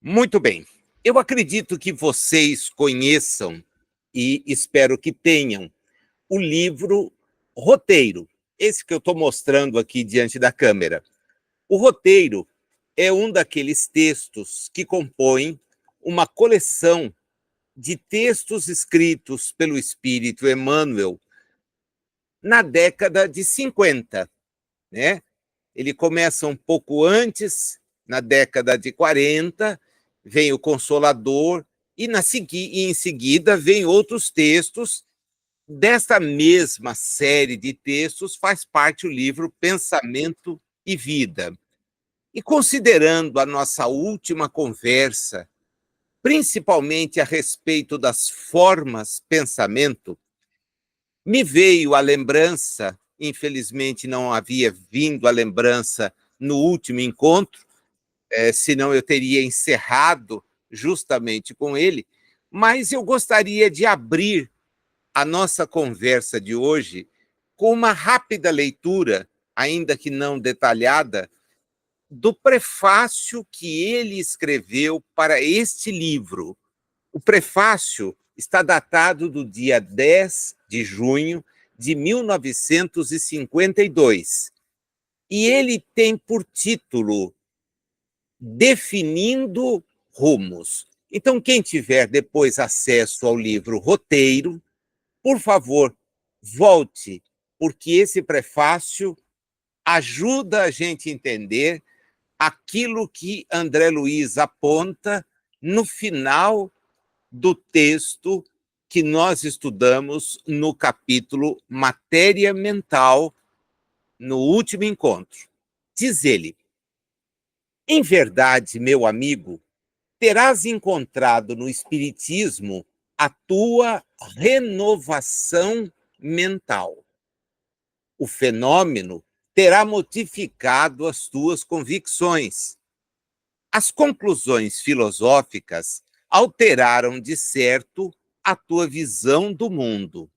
Muito bem. Eu acredito que vocês conheçam e espero que tenham o livro Roteiro, esse que eu estou mostrando aqui diante da câmera. O roteiro é um daqueles textos que compõem uma coleção de textos escritos pelo Espírito Emmanuel na década de 50, né? Ele começa um pouco antes, na década de 40, vem o Consolador, e em seguida vem outros textos. Desta mesma série de textos faz parte o livro Pensamento e Vida. E considerando a nossa última conversa, principalmente a respeito das formas pensamento, me veio a lembrança, infelizmente não havia vindo a lembrança no último encontro, senão eu teria encerrado justamente com ele, mas eu gostaria de abrir a nossa conversa de hoje com uma rápida leitura, ainda que não detalhada, do prefácio que ele escreveu para este livro. O prefácio está datado do dia 10 de junho de 1952, e ele tem por título Definindo Rumos. Então, quem tiver depois acesso ao livro Roteiro, por favor, volte, porque esse prefácio ajuda a gente a entender aquilo que André Luiz aponta no final do texto que nós estudamos no capítulo Matéria Mental, no último encontro. Diz ele: em verdade, meu amigo, terás encontrado no Espiritismo a tua renovação mental. O fenômeno terá modificado as tuas convicções. As conclusões filosóficas alteraram, de certo, a tua visão do mundo.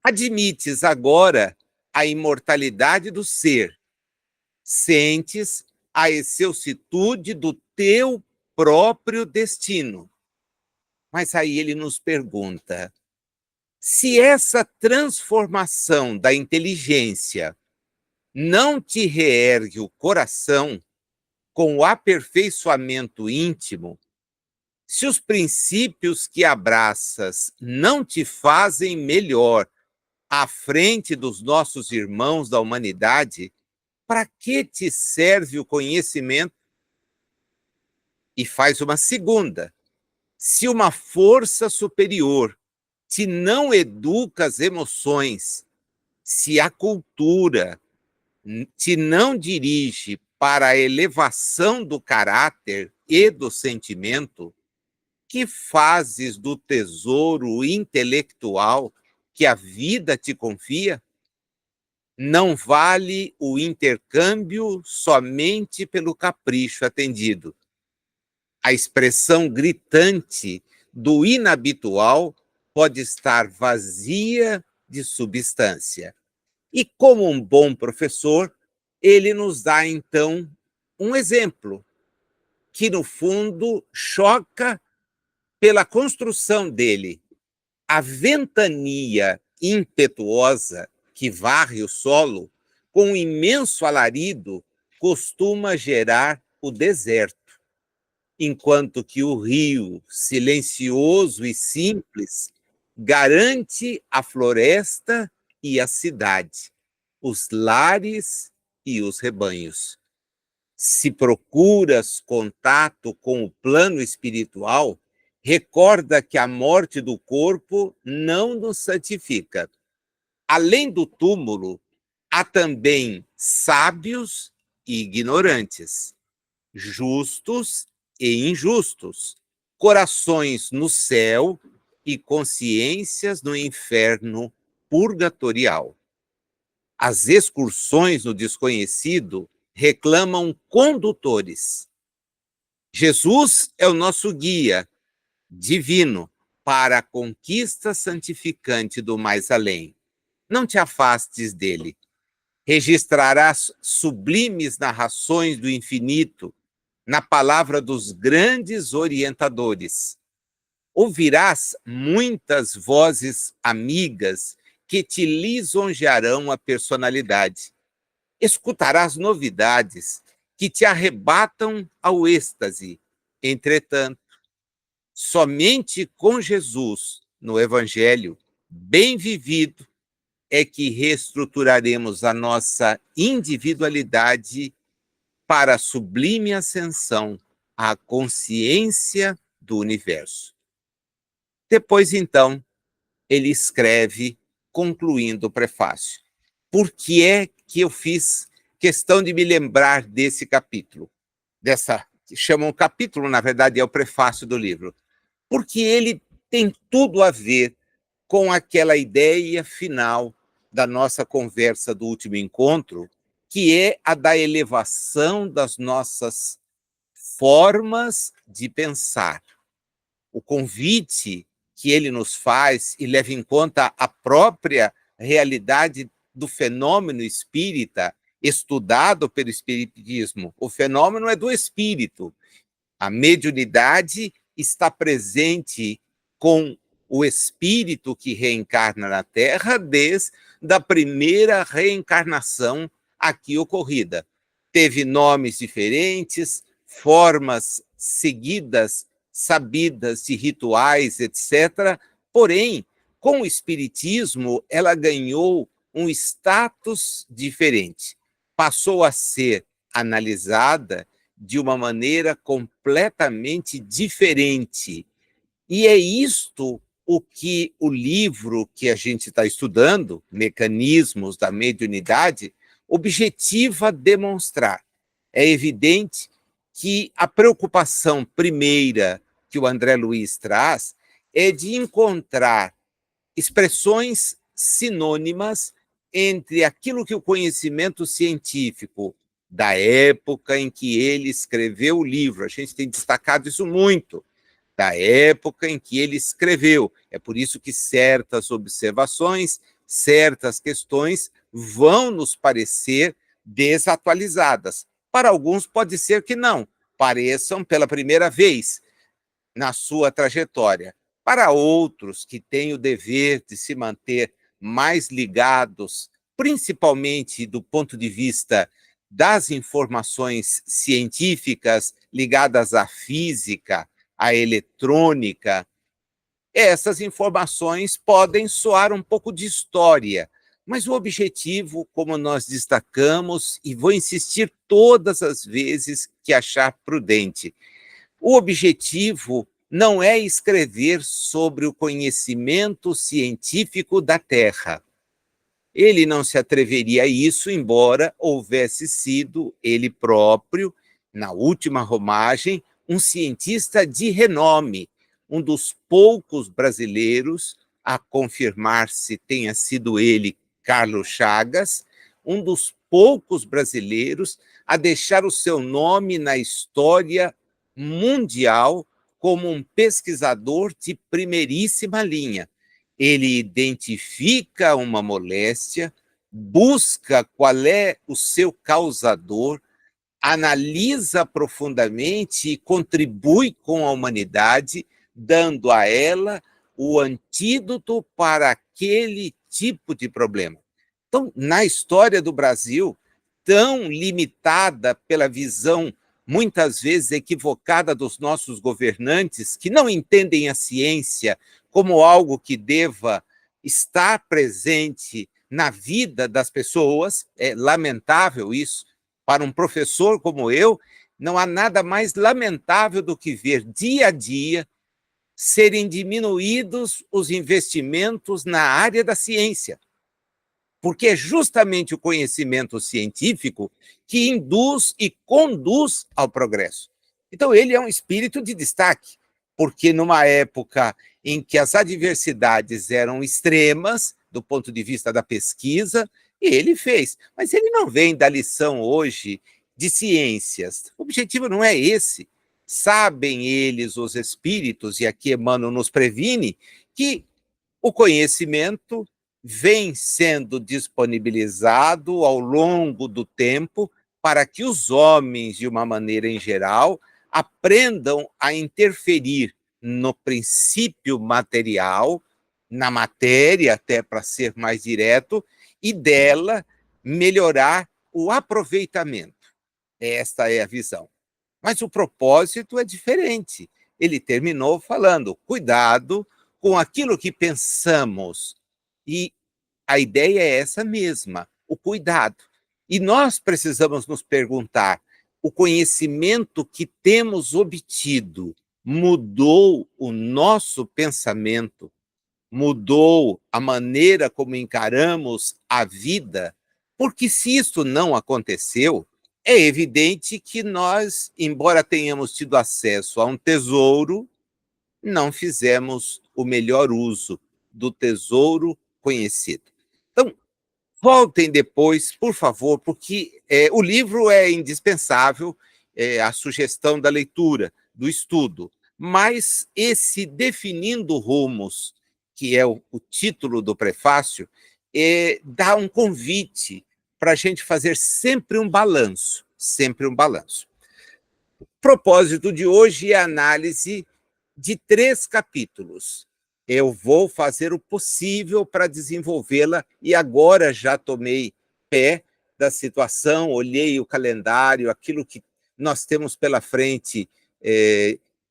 Admites agora a imortalidade do ser, sentes a excelsitude do teu próprio destino. Mas aí ele nos pergunta: se essa transformação da inteligência não te reergue o coração com o aperfeiçoamento íntimo, se os princípios que abraças não te fazem melhor à frente dos nossos irmãos da humanidade, para que te serve o conhecimento? E faz uma segunda: se uma força superior te não educa as emoções, se a cultura te não dirige para a elevação do caráter e do sentimento, que fazes do tesouro intelectual que a vida te confia? Não vale o intercâmbio somente pelo capricho atendido. A expressão gritante do inabitual pode estar vazia de substância. E como um bom professor, ele nos dá, então, um exemplo que, no fundo, choca pela construção dele. A ventania impetuosa que varre o solo, com um imenso alarido, costuma gerar o deserto, enquanto que o rio, silencioso e simples, garante a floresta e a cidade, os lares e os rebanhos. Se procuras contato com o plano espiritual, recorda que a morte do corpo não nos santifica. Além do túmulo, há também sábios e ignorantes, justos e injustos, corações no céu e consciências no inferno purgatorial. As excursões no desconhecido reclamam condutores. Jesus é o nosso guia divino para a conquista santificante do mais além. Não te afastes dele. Registrarás sublimes narrações do infinito na palavra dos grandes orientadores. Ouvirás muitas vozes amigas que te lisonjearão a personalidade. Escutarás novidades que te arrebatam ao êxtase. Entretanto, somente com Jesus, no Evangelho, bem vivido, é que reestruturaremos a nossa individualidade para a sublime ascensão à consciência do universo. Depois, então, ele escreve, concluindo o prefácio. Por que é que eu fiz questão de me lembrar desse capítulo? Chamam capítulo, na verdade, é o prefácio do livro. Porque ele tem tudo a ver com aquela ideia final da nossa conversa do último encontro, que é a da elevação das nossas formas de pensar. O convite que ele nos faz e leva em conta a própria realidade do fenômeno espírita estudado pelo espiritismo. O fenômeno é do espírito. A mediunidade está presente com o espírito que reencarna na Terra desde a primeira reencarnação aqui ocorrida. Teve nomes diferentes, formas seguidas, sabidas de rituais, etc. Porém, com o espiritismo, ela ganhou um status diferente. Passou a ser analisada de uma maneira completamente diferente. E é isto o que o livro que a gente está estudando, Mecanismos da Mediunidade, objetiva demonstrar. É evidente que a preocupação primeira que o André Luiz traz é de encontrar expressões sinônimas entre aquilo que o conhecimento científico da época em que ele escreveu o livro, a gente tem destacado isso muito, da época em que ele escreveu. É por isso que certas observações, certas questões vão nos parecer desatualizadas. Para alguns pode ser que não, pareçam pela primeira vez na sua trajetória. Para outros que têm o dever de se manter mais ligados, principalmente do ponto de vista das informações científicas ligadas à física, à eletrônica, essas informações podem soar um pouco de história, mas o objetivo, como nós destacamos, e vou insistir todas as vezes que achar prudente, o objetivo não é escrever sobre o conhecimento científico da Terra. Ele não se atreveria a isso, embora houvesse sido ele próprio, na última romagem, um cientista de renome, um dos poucos brasileiros a confirmar-se tenha sido ele, Carlos Chagas, um dos poucos brasileiros a deixar o seu nome na história mundial como um pesquisador de primeiríssima linha. Ele identifica uma moléstia, busca qual é o seu causador, analisa profundamente e contribui com a humanidade, dando a ela o antídoto para aquele tipo de problema. Então, na história do Brasil, tão limitada pela visão muitas vezes equivocada dos nossos governantes, que não entendem a ciência como algo que deva estar presente na vida das pessoas, é lamentável isso. Para um professor como eu, não há nada mais lamentável do que ver dia a dia serem diminuídos os investimentos na área da ciência, porque é justamente o conhecimento científico que induz e conduz ao progresso. Então, ele é um espírito de destaque, porque numa época em que as adversidades eram extremas, do ponto de vista da pesquisa, ele fez. Mas ele não vem da lição hoje de ciências. O objetivo não é esse. Sabem eles, os espíritos, e aqui Emmanuel nos previne, que o conhecimento vem sendo disponibilizado ao longo do tempo para que os homens, de uma maneira em geral, aprendam a interferir no princípio material, na matéria, até para ser mais direto, e dela melhorar o aproveitamento. Esta é a visão. Mas o propósito é diferente. Ele terminou falando: cuidado com aquilo que pensamos. E a ideia é essa mesma, o cuidado. E nós precisamos nos perguntar: o conhecimento que temos obtido mudou o nosso pensamento? Mudou a maneira como encaramos a vida? Porque se isso não aconteceu, é evidente que nós, embora tenhamos tido acesso a um tesouro, não fizemos o melhor uso do tesouro conhecido. Então, voltem depois, por favor, porque o livro é indispensável, a sugestão da leitura, do estudo, mas esse Definindo Rumos, que é o título do prefácio, dá um convite para a gente fazer sempre um balanço, sempre um balanço. O propósito de hoje é a análise de 3 capítulos. Eu vou fazer o possível para desenvolvê-la e agora já tomei pé da situação, olhei o calendário, aquilo que nós temos pela frente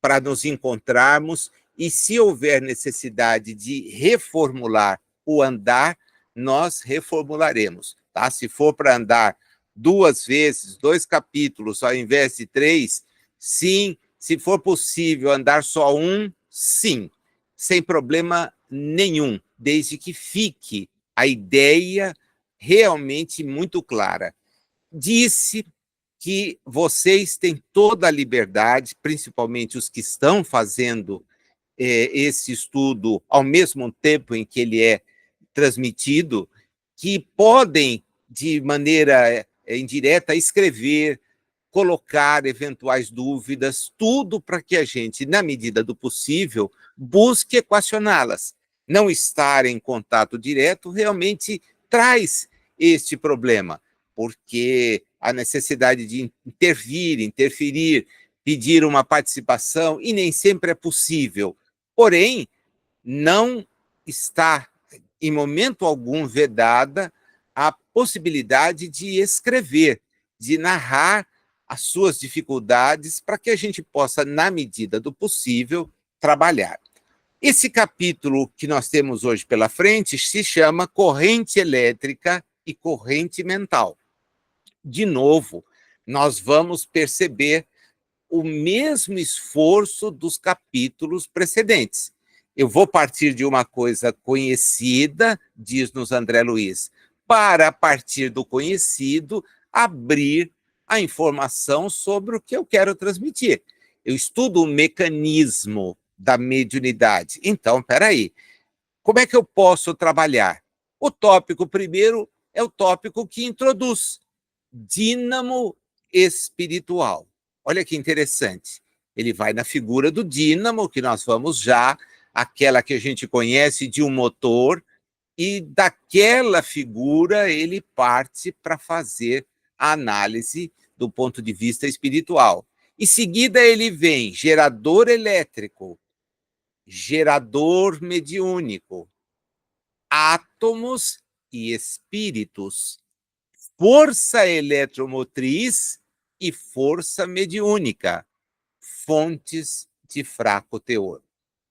para nos encontrarmos, e se houver necessidade de reformular o andar, nós reformularemos. Tá? Se for para andar 2 vezes, 2 capítulos, ao invés de 3, sim. Se for possível andar só um, sim, sem problema nenhum, desde que fique a ideia realmente muito clara. Disse que vocês têm toda a liberdade, principalmente os que estão fazendo esse estudo ao mesmo tempo em que ele é transmitido, que podem, de maneira indireta, escrever, colocar eventuais dúvidas, tudo para que a gente, na medida do possível, busque equacioná-las. Não estar em contato direto realmente traz este problema, porque a necessidade de interferir, pedir uma participação, e nem sempre é possível. Porém, não está, em momento algum, vedada a possibilidade de escrever, de narrar as suas dificuldades, para que a gente possa, na medida do possível, trabalhar. Esse capítulo que nós temos hoje pela frente se chama Corrente Elétrica e Corrente Mental. De novo, nós vamos perceber o mesmo esforço dos capítulos precedentes. Eu vou partir de uma coisa conhecida, diz-nos André Luiz, para, a partir do conhecido, abrir a informação sobre o que eu quero transmitir. Eu estudo o mecanismo da mediunidade. Então, espera aí, como é que eu posso trabalhar? O tópico primeiro é o tópico que introduz dínamo espiritual. Olha que interessante. Ele vai na figura do dínamo, que nós vamos já, aquela que a gente conhece de um motor, e daquela figura ele parte para fazer a análise do ponto de vista espiritual. Em seguida ele vem gerador elétrico, gerador mediúnico, átomos e espíritos, força eletromotriz e força mediúnica, fontes de fraco teor.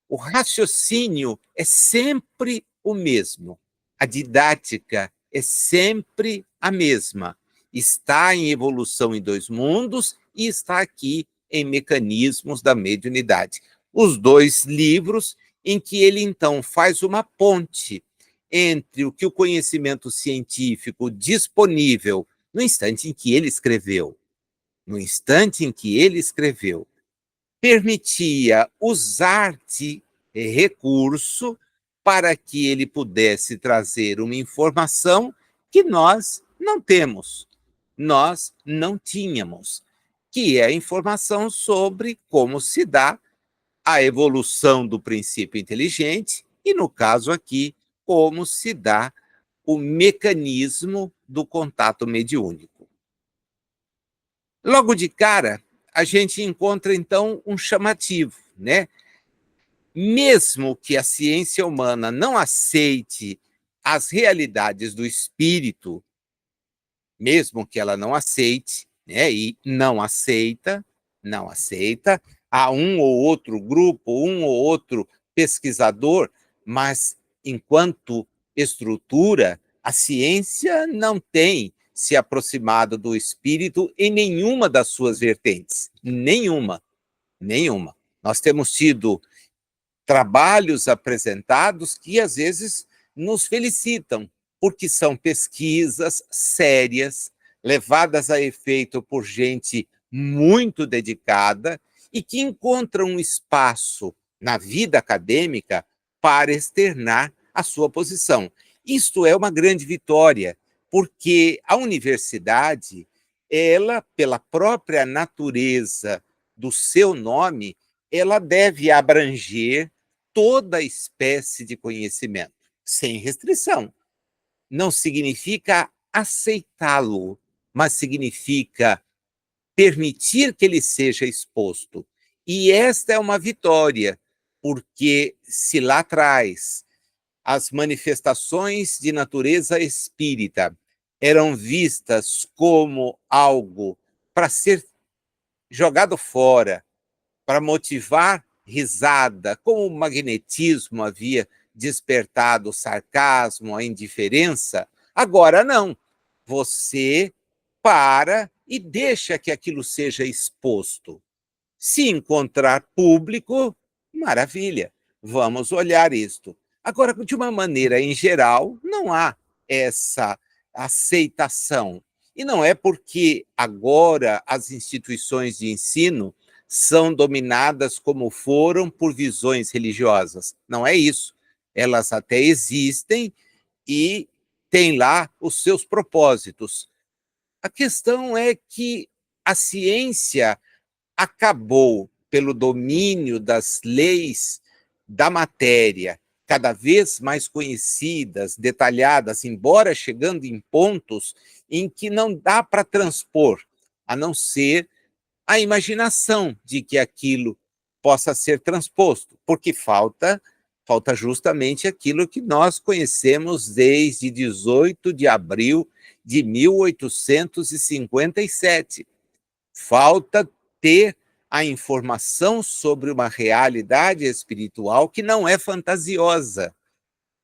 O raciocínio é sempre o mesmo, a didática é sempre a mesma. Está em Evolução em Dois Mundos e está aqui em Mecanismos da Mediunidade. Os 2 livros em que ele, então, faz uma ponte entre o que o conhecimento científico disponível no instante em que ele escreveu, permitia usar de recurso para que ele pudesse trazer uma informação que nós não temos, nós não tínhamos, que é a informação sobre como se dá a evolução do princípio inteligente e, no caso aqui, como se dá o mecanismo do contato mediúnico. Logo de cara, a gente encontra, então, um chamativo, né? Mesmo que a ciência humana não aceite as realidades do espírito, mesmo que ela não aceite, né? E não aceita, há um ou outro grupo, um ou outro pesquisador, mas enquanto estrutura, a ciência não tem se aproximado do espírito em nenhuma das suas vertentes, nenhuma. Nós temos tido trabalhos apresentados que às vezes nos felicitam, porque são pesquisas sérias, levadas a efeito por gente muito dedicada e que encontram um espaço na vida acadêmica para externar a sua posição. Isto é uma grande vitória, porque a universidade, ela, pela própria natureza do seu nome, ela deve abranger toda espécie de conhecimento, sem restrição. Não significa aceitá-lo, mas significa permitir que ele seja exposto. E esta é uma vitória, porque se lá atrás as manifestações de natureza espírita eram vistas como algo para ser jogado fora, para motivar risada, como o magnetismo havia despertado o sarcasmo, a indiferença, agora não. Você para e deixa que aquilo seja exposto. Se encontrar público, maravilha, vamos olhar isto. Agora, de uma maneira em geral, não há essa aceitação. E não é porque agora as instituições de ensino são dominadas como foram por visões religiosas. Não é isso. Elas até existem e têm lá os seus propósitos. A questão é que a ciência acabou, pelo domínio das leis da matéria, cada vez mais conhecidas, detalhadas, embora chegando em pontos em que não dá para transpor, a não ser a imaginação de que aquilo possa ser transposto, porque falta justamente aquilo que nós conhecemos desde 18 de abril de 1857. Falta ter a informação sobre uma realidade espiritual que não é fantasiosa,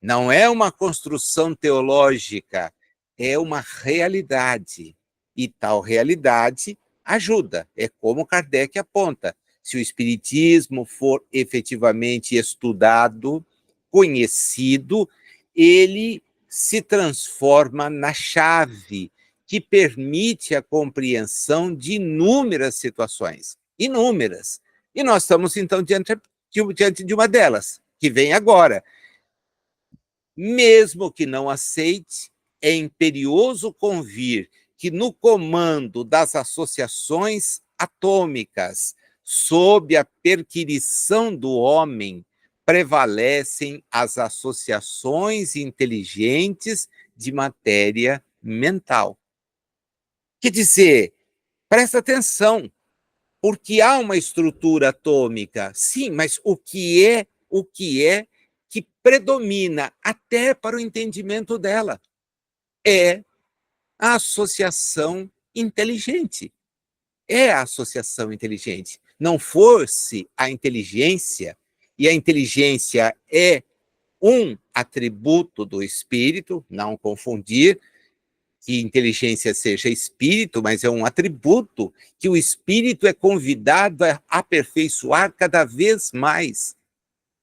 não é uma construção teológica, é uma realidade. E tal realidade ajuda, é como Kardec aponta. Se o espiritismo for efetivamente estudado, conhecido, ele se transforma na chave que permite a compreensão de inúmeras situações, inúmeras. E nós estamos, então, diante de uma delas, que vem agora. Mesmo que não aceite, é imperioso convir que no comando das associações atômicas, sob a perquirição do homem, prevalecem as associações inteligentes de matéria mental. Quer dizer, presta atenção, porque há uma estrutura atômica, sim, mas o que é que predomina até para o entendimento dela? É a associação inteligente. É a associação inteligente. Não fosse a inteligência, e a inteligência é um atributo do espírito, não confundir que inteligência seja espírito, mas é um atributo que o espírito é convidado a aperfeiçoar cada vez mais.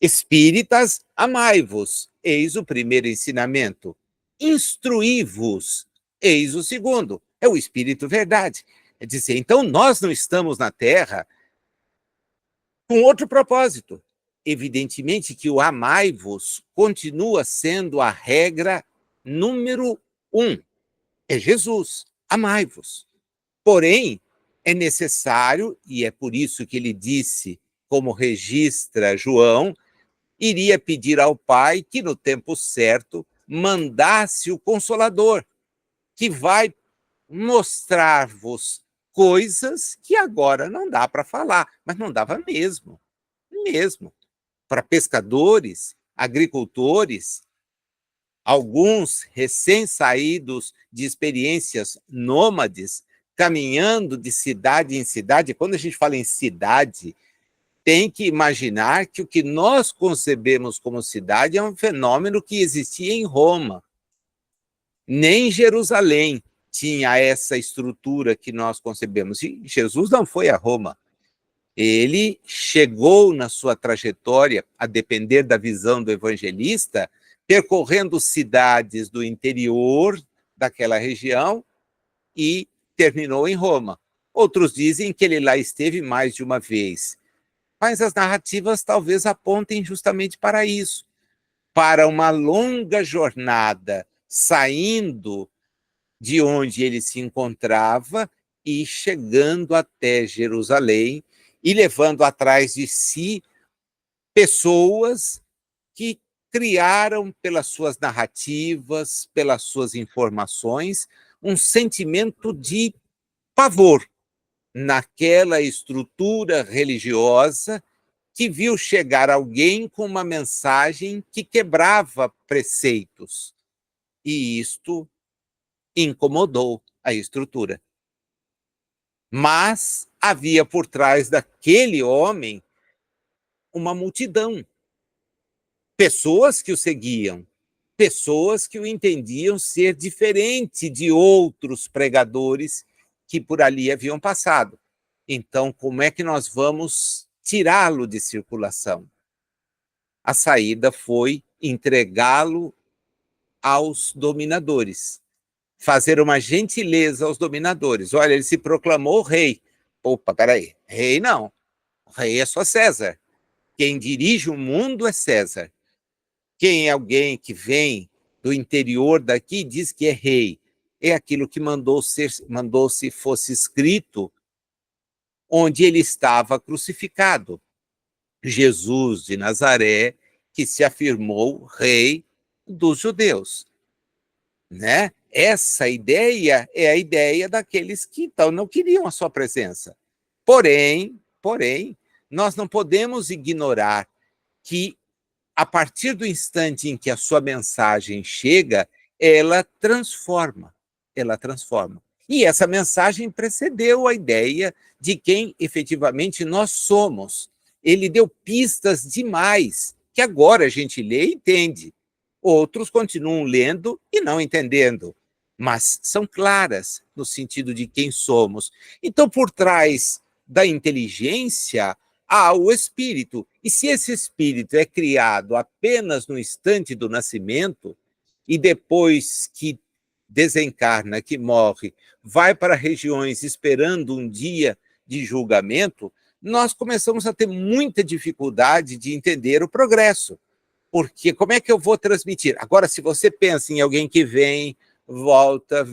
Espíritas, amai-vos, eis o primeiro ensinamento. Instruí-vos, eis o segundo. É o Espírito verdade. É dizer, então nós não estamos na Terra com outro propósito. Evidentemente que o amai-vos continua sendo a regra número 1. É Jesus, amai-vos. Porém, é necessário, e é por isso que ele disse, como registra João, iria pedir ao Pai que, no tempo certo, mandasse o Consolador, que vai mostrar-vos coisas que agora não dá para falar, mas não dava mesmo, mesmo. Para pescadores, agricultores, alguns recém-saídos de experiências nômades, caminhando de cidade em cidade. Quando a gente fala em cidade, tem que imaginar que o que nós concebemos como cidade é um fenômeno que existia em Roma. Nem Jerusalém tinha essa estrutura que nós concebemos. E Jesus não foi a Roma. Ele chegou na sua trajetória, a depender da visão do evangelista, percorrendo cidades do interior daquela região e terminou em Roma. Outros dizem que ele lá esteve mais de uma vez. Mas as narrativas talvez apontem justamente para isso, para uma longa jornada, saindo de onde ele se encontrava e chegando até Jerusalém e levando atrás de si pessoas que criaram pelas suas narrativas, pelas suas informações, um sentimento de pavor naquela estrutura religiosa que viu chegar alguém com uma mensagem que quebrava preceitos. E isto incomodou a estrutura. Mas havia por trás daquele homem uma multidão, pessoas que o seguiam, pessoas que o entendiam ser diferente de outros pregadores que por ali haviam passado. Então, como é que nós vamos tirá-lo de circulação? A saída foi entregá-lo aos dominadores, fazer uma gentileza aos dominadores. Olha, ele se proclamou rei. Opa, peraí, rei não. O rei é só César. Quem dirige o mundo é César. Quem é alguém que vem do interior daqui e diz que é rei? É aquilo que mandou-se fosse escrito onde ele estava crucificado. Jesus de Nazaré, que se afirmou rei dos judeus, né? Essa ideia é a ideia daqueles que então não queriam a sua presença. Porém, nós não podemos ignorar que a partir do instante em que a sua mensagem chega, ela transforma, ela transforma. E essa mensagem precedeu a ideia de quem efetivamente nós somos. Ele deu pistas demais, que agora a gente lê e entende. Outros continuam lendo e não entendendo, mas são claras no sentido de quem somos. Então, por trás da inteligência, há o espírito. E se esse espírito é criado apenas no instante do nascimento, e depois que desencarna, que morre, vai para regiões esperando um dia de julgamento, nós começamos a ter muita dificuldade de entender o progresso. Porque como é que eu vou transmitir? Agora, se você pensa em alguém que vem, volta,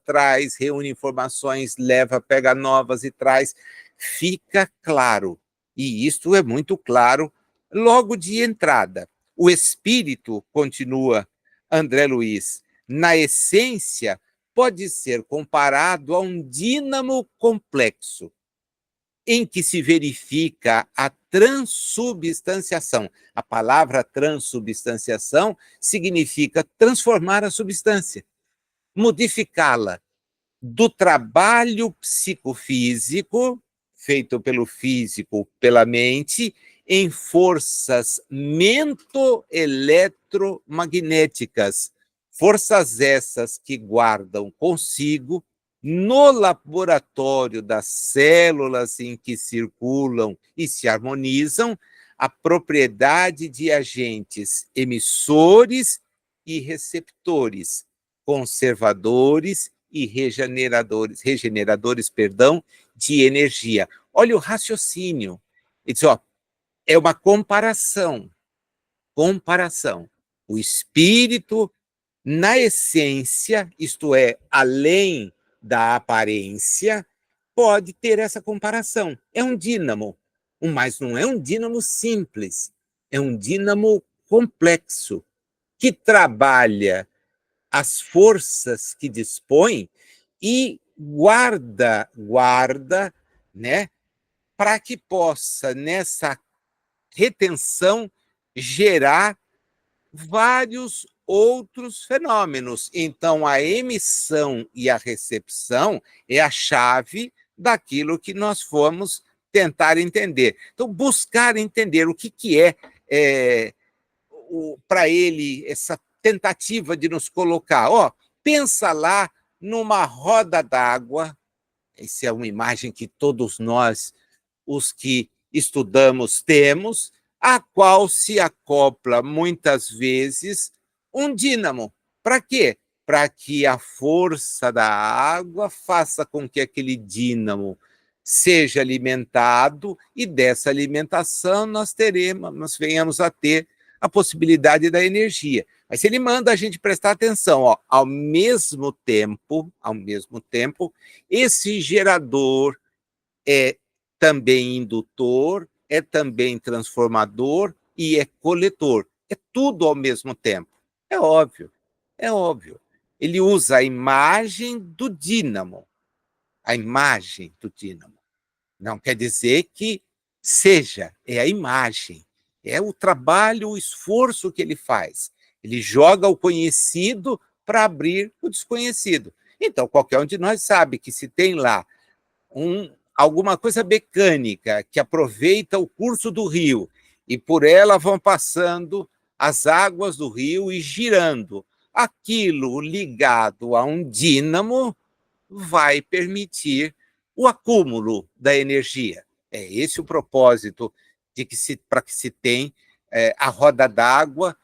traz, reúne informações, leva, pega novas e traz, fica claro. E isto é muito claro logo de entrada. O espírito, continua André Luiz, na essência, pode ser comparado a um dínamo complexo, em que se verifica a transubstanciação. A palavra transubstanciação significa transformar a substância, modificá-la do trabalho psicofísico, feito pelo físico, pela mente, em forças mento-eletromagnéticas, forças essas que guardam consigo no laboratório das células em que circulam e se harmonizam, a propriedade de agentes emissores e receptores, conservadores e regeneradores, de energia. Olha o raciocínio. Ele diz, ó, é uma comparação. O espírito, na essência, isto é, além da aparência, pode ter essa comparação. É um dínamo, mas não é um dínamo simples, é um dínamo complexo, que trabalha as forças que dispõe e guarda, né, para que possa, nessa retenção, gerar vários outros fenômenos. Então, a emissão e a recepção é a chave daquilo que nós fomos tentar entender. Então, buscar entender o que é para ele, essa tentativa de nos colocar. Pensa lá numa roda d'água, essa é uma imagem que todos nós, os que estudamos, temos, a qual se acopla muitas vezes um dínamo. Para quê? Para que a força da água faça com que aquele dínamo seja alimentado e dessa alimentação nós venhamos a ter a possibilidade da energia. Mas ele manda a gente prestar atenção, ao mesmo tempo, esse gerador é também indutor, é também transformador e é coletor. É tudo ao mesmo tempo. É óbvio, é óbvio. Ele usa a imagem do dínamo. A imagem do dínamo. Não quer dizer que seja, é a imagem. É o trabalho, o esforço que ele faz. Ele joga o conhecido para abrir o desconhecido. Então, qualquer um de nós sabe que se tem lá alguma coisa mecânica que aproveita o curso do rio e por ela vão passando as águas do rio e girando. Aquilo ligado a um dínamo vai permitir o acúmulo da energia. É esse o propósito para que se tem a roda d'água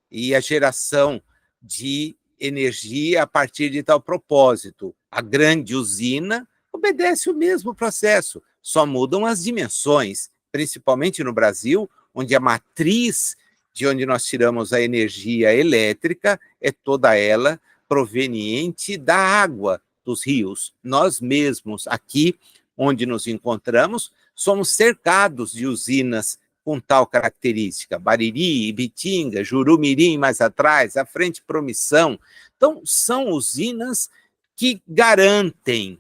e a geração de energia a partir de tal propósito. A grande usina obedece o mesmo processo, só mudam as dimensões, principalmente no Brasil, onde a matriz de onde nós tiramos a energia elétrica é toda ela proveniente da água dos rios. Nós mesmos, aqui onde nos encontramos, somos cercados de usinas com tal característica, Bariri, Ibitinga, Jurumirim mais atrás, à frente Promissão. Então, são usinas que garantem,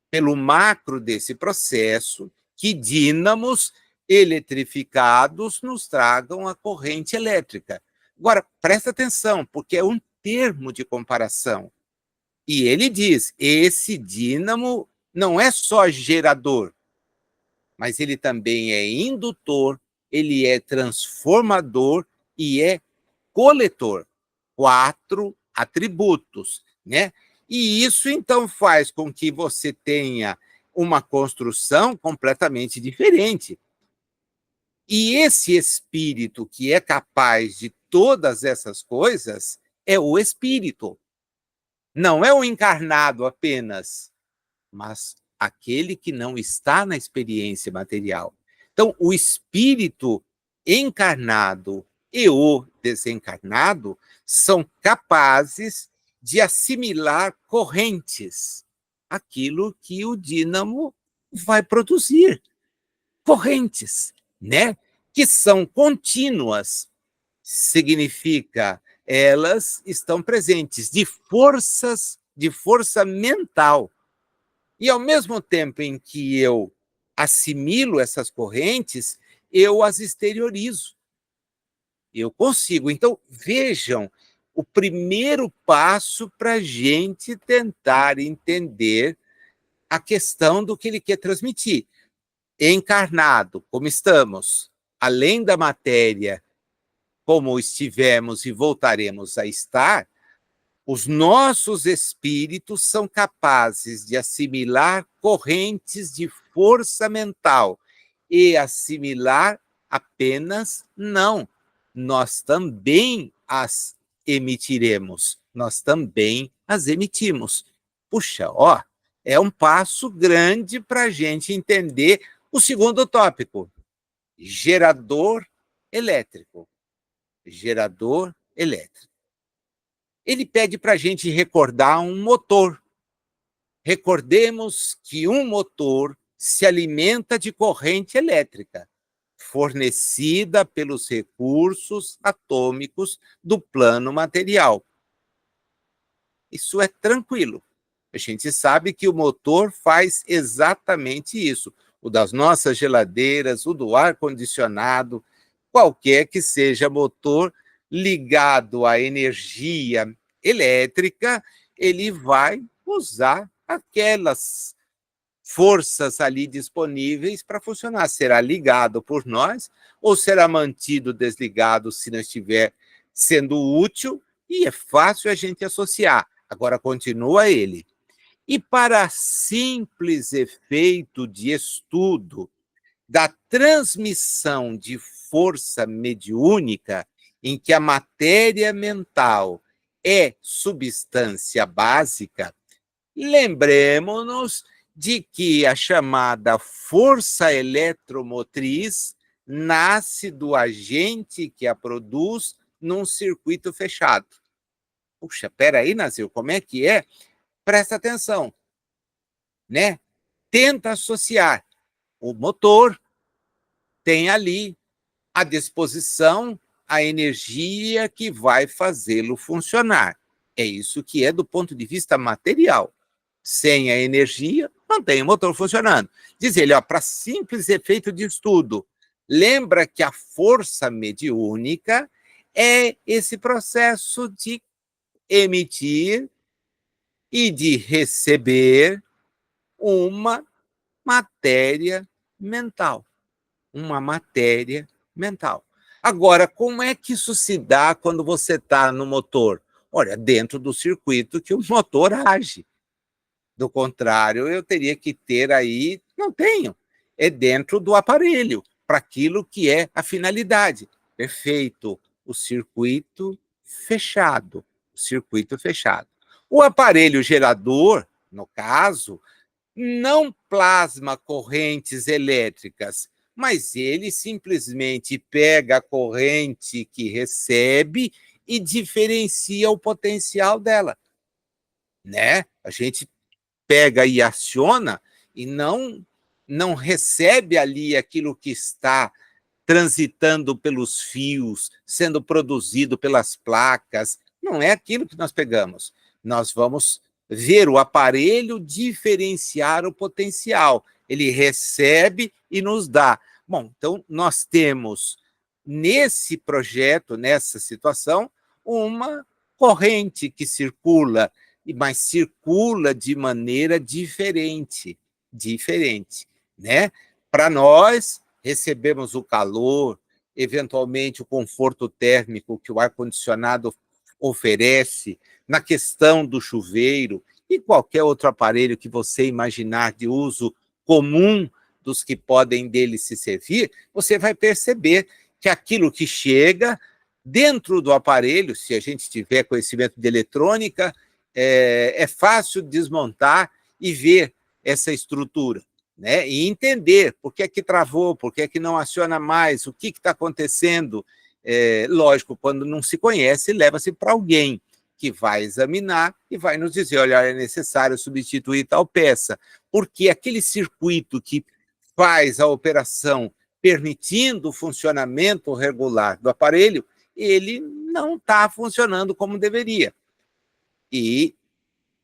pelo macro desse processo, que dínamos eletrificados nos tragam a corrente elétrica. Agora, presta atenção, porque é um termo de comparação. E ele diz, esse dínamo não é só gerador, mas ele também é indutor, ele é transformador e é coletor. 4 atributos, né? E isso, então, faz com que você tenha uma construção completamente diferente. E esse espírito que é capaz de todas essas coisas é o espírito. Não é o encarnado apenas, mas aquele que não está na experiência material. Então, o espírito encarnado e o desencarnado são capazes de assimilar correntes, aquilo que o dínamo vai produzir. Correntes, né? Que são contínuas. Significa, elas estão presentes de força mental. E ao mesmo tempo em que eu assimilo essas correntes, eu as exteriorizo. Eu consigo. Então, vejam, o primeiro passo para a gente tentar entender a questão do que ele quer transmitir. Encarnado, como estamos, além da matéria, como estivemos e voltaremos a estar, os nossos espíritos são capazes de assimilar correntes de força mental e assimilar apenas não. Nós também as emitiremos, nós também as emitimos. Puxa, é um passo grande para a gente entender o segundo tópico, gerador elétrico. Gerador elétrico. Ele pede para a gente recordar um motor. Recordemos que um motor se alimenta de corrente elétrica, fornecida pelos recursos atômicos do plano material. Isso é tranquilo. A gente sabe que o motor faz exatamente isso. O das nossas geladeiras, o do ar-condicionado, qualquer que seja motor ligado à energia elétrica, ele vai usar aquelas forças ali disponíveis para funcionar. Será ligado por nós ou será mantido desligado se não estiver sendo útil, e é fácil a gente associar. Agora continua ele. E para simples efeito de estudo da transmissão de força mediúnica, em que a matéria mental é substância básica, lembremos-nos de que a chamada força eletromotriz nasce do agente que a produz num circuito fechado. Puxa, peraí, Nazil, como é que é? Presta atenção, né? Tenta associar. O motor tem ali à disposição a energia que vai fazê-lo funcionar. É isso que é do ponto de vista material. Sem a energia, não tem o motor funcionando. Diz ele, para simples efeito de estudo, lembra que a força mediúnica é esse processo de emitir e de receber uma matéria mental. Uma matéria mental. Agora, como é que isso se dá quando você está no motor? Olha, dentro do circuito que o motor age. Do contrário, eu teria que ter aí, não tenho, é dentro do aparelho, para aquilo que é a finalidade. Perfeito, o circuito fechado, o circuito fechado. O aparelho gerador, no caso, não plasma correntes elétricas, mas ele simplesmente pega a corrente que recebe e diferencia o potencial dela, né? A gente pega e aciona e não recebe ali aquilo que está transitando pelos fios, sendo produzido pelas placas. Não é aquilo que nós pegamos. Nós vamos ver o aparelho diferenciar o potencial. Ele recebe e nos dá. Bom, então nós temos nesse projeto, nessa situação, uma corrente que circula, mas circula de maneira diferente, né? Para nós, recebemos o calor, eventualmente o conforto térmico que o ar-condicionado oferece, na questão do chuveiro e qualquer outro aparelho que você imaginar de uso comum dos que podem dele se servir, você vai perceber que aquilo que chega dentro do aparelho, se a gente tiver conhecimento de eletrônica, é fácil desmontar e ver essa estrutura, né? E entender por que é que travou, por que é que não aciona mais, o que está acontecendo. Lógico, quando não se conhece, leva-se para alguém que vai examinar e vai nos dizer, olha, é necessário substituir tal peça, porque aquele circuito que faz a operação permitindo o funcionamento regular do aparelho, ele não está funcionando como deveria. E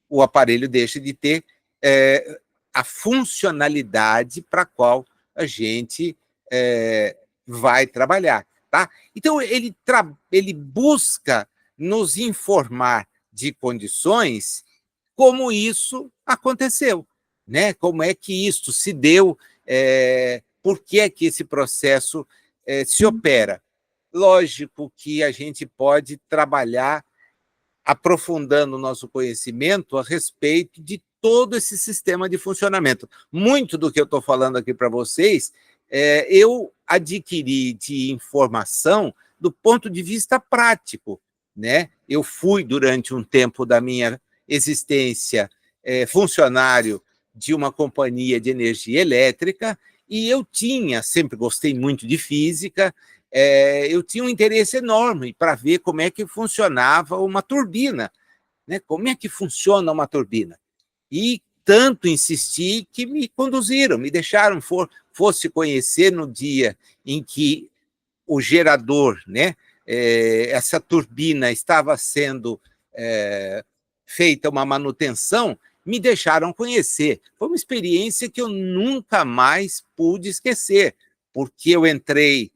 o aparelho deixa de ter a funcionalidade para a qual a gente vai trabalhar. Tá? Então, ele busca nos informar de condições como isso aconteceu, né? Como é que isso se deu, por que é que esse processo se opera. Lógico que a gente pode trabalhar aprofundando o nosso conhecimento a respeito de todo esse sistema de funcionamento. Muito do que eu estou falando aqui para vocês, eu adquiri de informação do ponto de vista prático, né? Eu fui, durante um tempo da minha existência, funcionário de uma companhia de energia elétrica, e eu sempre gostei muito de física, eu tinha um interesse enorme para ver como é que funcionava uma turbina, né? Como é que funciona uma turbina. E tanto insisti que me conduziram, me deixaram fosse conhecer no dia em que o gerador, né, essa turbina estava sendo feita uma manutenção, me deixaram conhecer. Foi uma experiência que eu nunca mais pude esquecer, porque eu entrei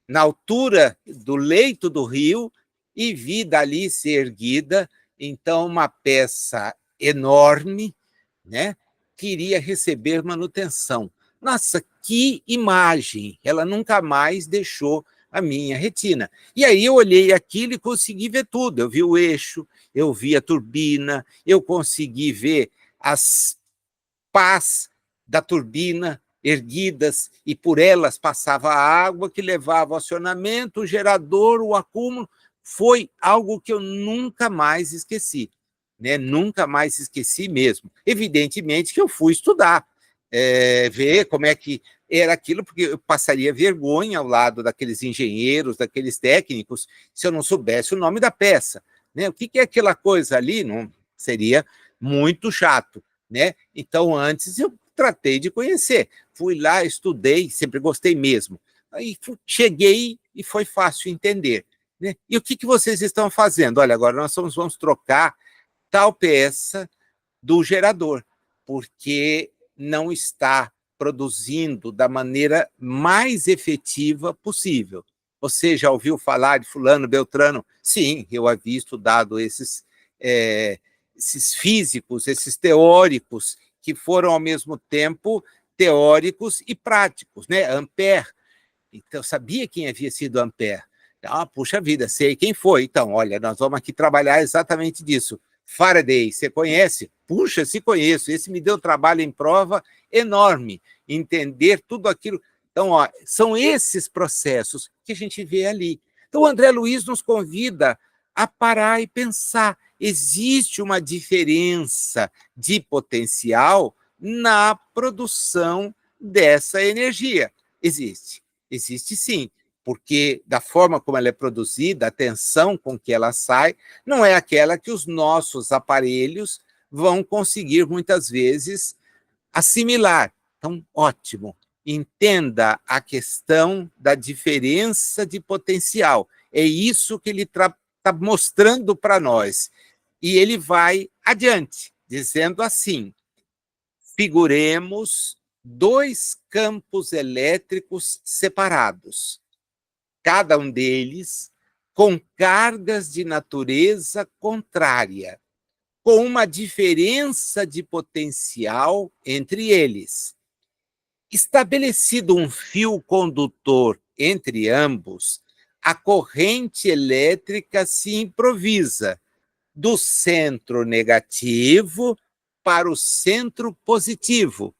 na altura do leito do rio e vi dali ser erguida, então, uma peça enorme, né, que iria receber manutenção. Nossa, que imagem! Ela nunca mais deixou a minha retina. E aí eu olhei aquilo e consegui ver tudo. Eu vi o eixo, eu vi a turbina, eu consegui ver as pás da turbina erguidas, e por elas passava a água que levava ao acionamento, o gerador, o acúmulo. Foi algo que eu nunca mais esqueci, né? Nunca mais esqueci mesmo. Evidentemente que eu fui estudar, ver como é que era aquilo, porque eu passaria vergonha ao lado daqueles engenheiros, daqueles técnicos, se eu não soubesse o nome da peça, né? O que é aquela coisa ali? Não seria muito chato, né? Então, antes eu tratei de conhecer. Fui lá, estudei, sempre gostei mesmo. Aí cheguei e foi fácil entender, né? E o que vocês estão fazendo? Olha, agora nós vamos trocar tal peça do gerador, porque não está produzindo da maneira mais efetiva possível. Você já ouviu falar de fulano, Beltrano? Sim, eu havia estudado esses físicos, esses teóricos, que foram, ao mesmo tempo, teóricos e práticos, né? Ampère. Então, eu sabia quem havia sido Ampère. Ah, puxa vida, sei quem foi. Então, olha, nós vamos aqui trabalhar exatamente disso. Faraday, você conhece? Puxa, se conheço. Esse me deu trabalho em prova enorme, entender tudo aquilo. Então, ó, são esses processos que a gente vê ali. Então, o André Luiz nos convida a parar e pensar. Existe uma diferença de potencial na produção dessa energia. Existe sim, porque da forma como ela é produzida, a tensão com que ela sai, não é aquela que os nossos aparelhos vão conseguir, muitas vezes, assimilar. Então, ótimo. Entenda a questão da diferença de potencial. É isso que ele está mostrando para nós. E ele vai adiante, dizendo assim: figuremos dois campos elétricos separados, cada um deles com cargas de natureza contrária, com uma diferença de potencial entre eles. Estabelecido um fio condutor entre ambos, a corrente elétrica se improvisa do centro negativo para o centro positivo,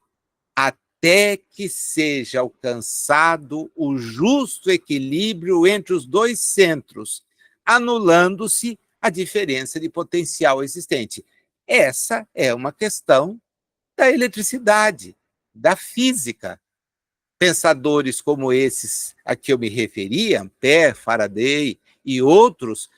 até que seja alcançado o justo equilíbrio entre os dois centros, anulando-se a diferença de potencial existente. Essa é uma questão da eletricidade, da física. Pensadores como esses a que eu me referi, Ampère, Faraday e outros,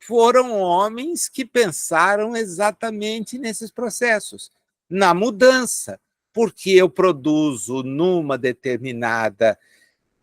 foram homens que pensaram exatamente nesses processos, na mudança, porque eu produzo numa determinada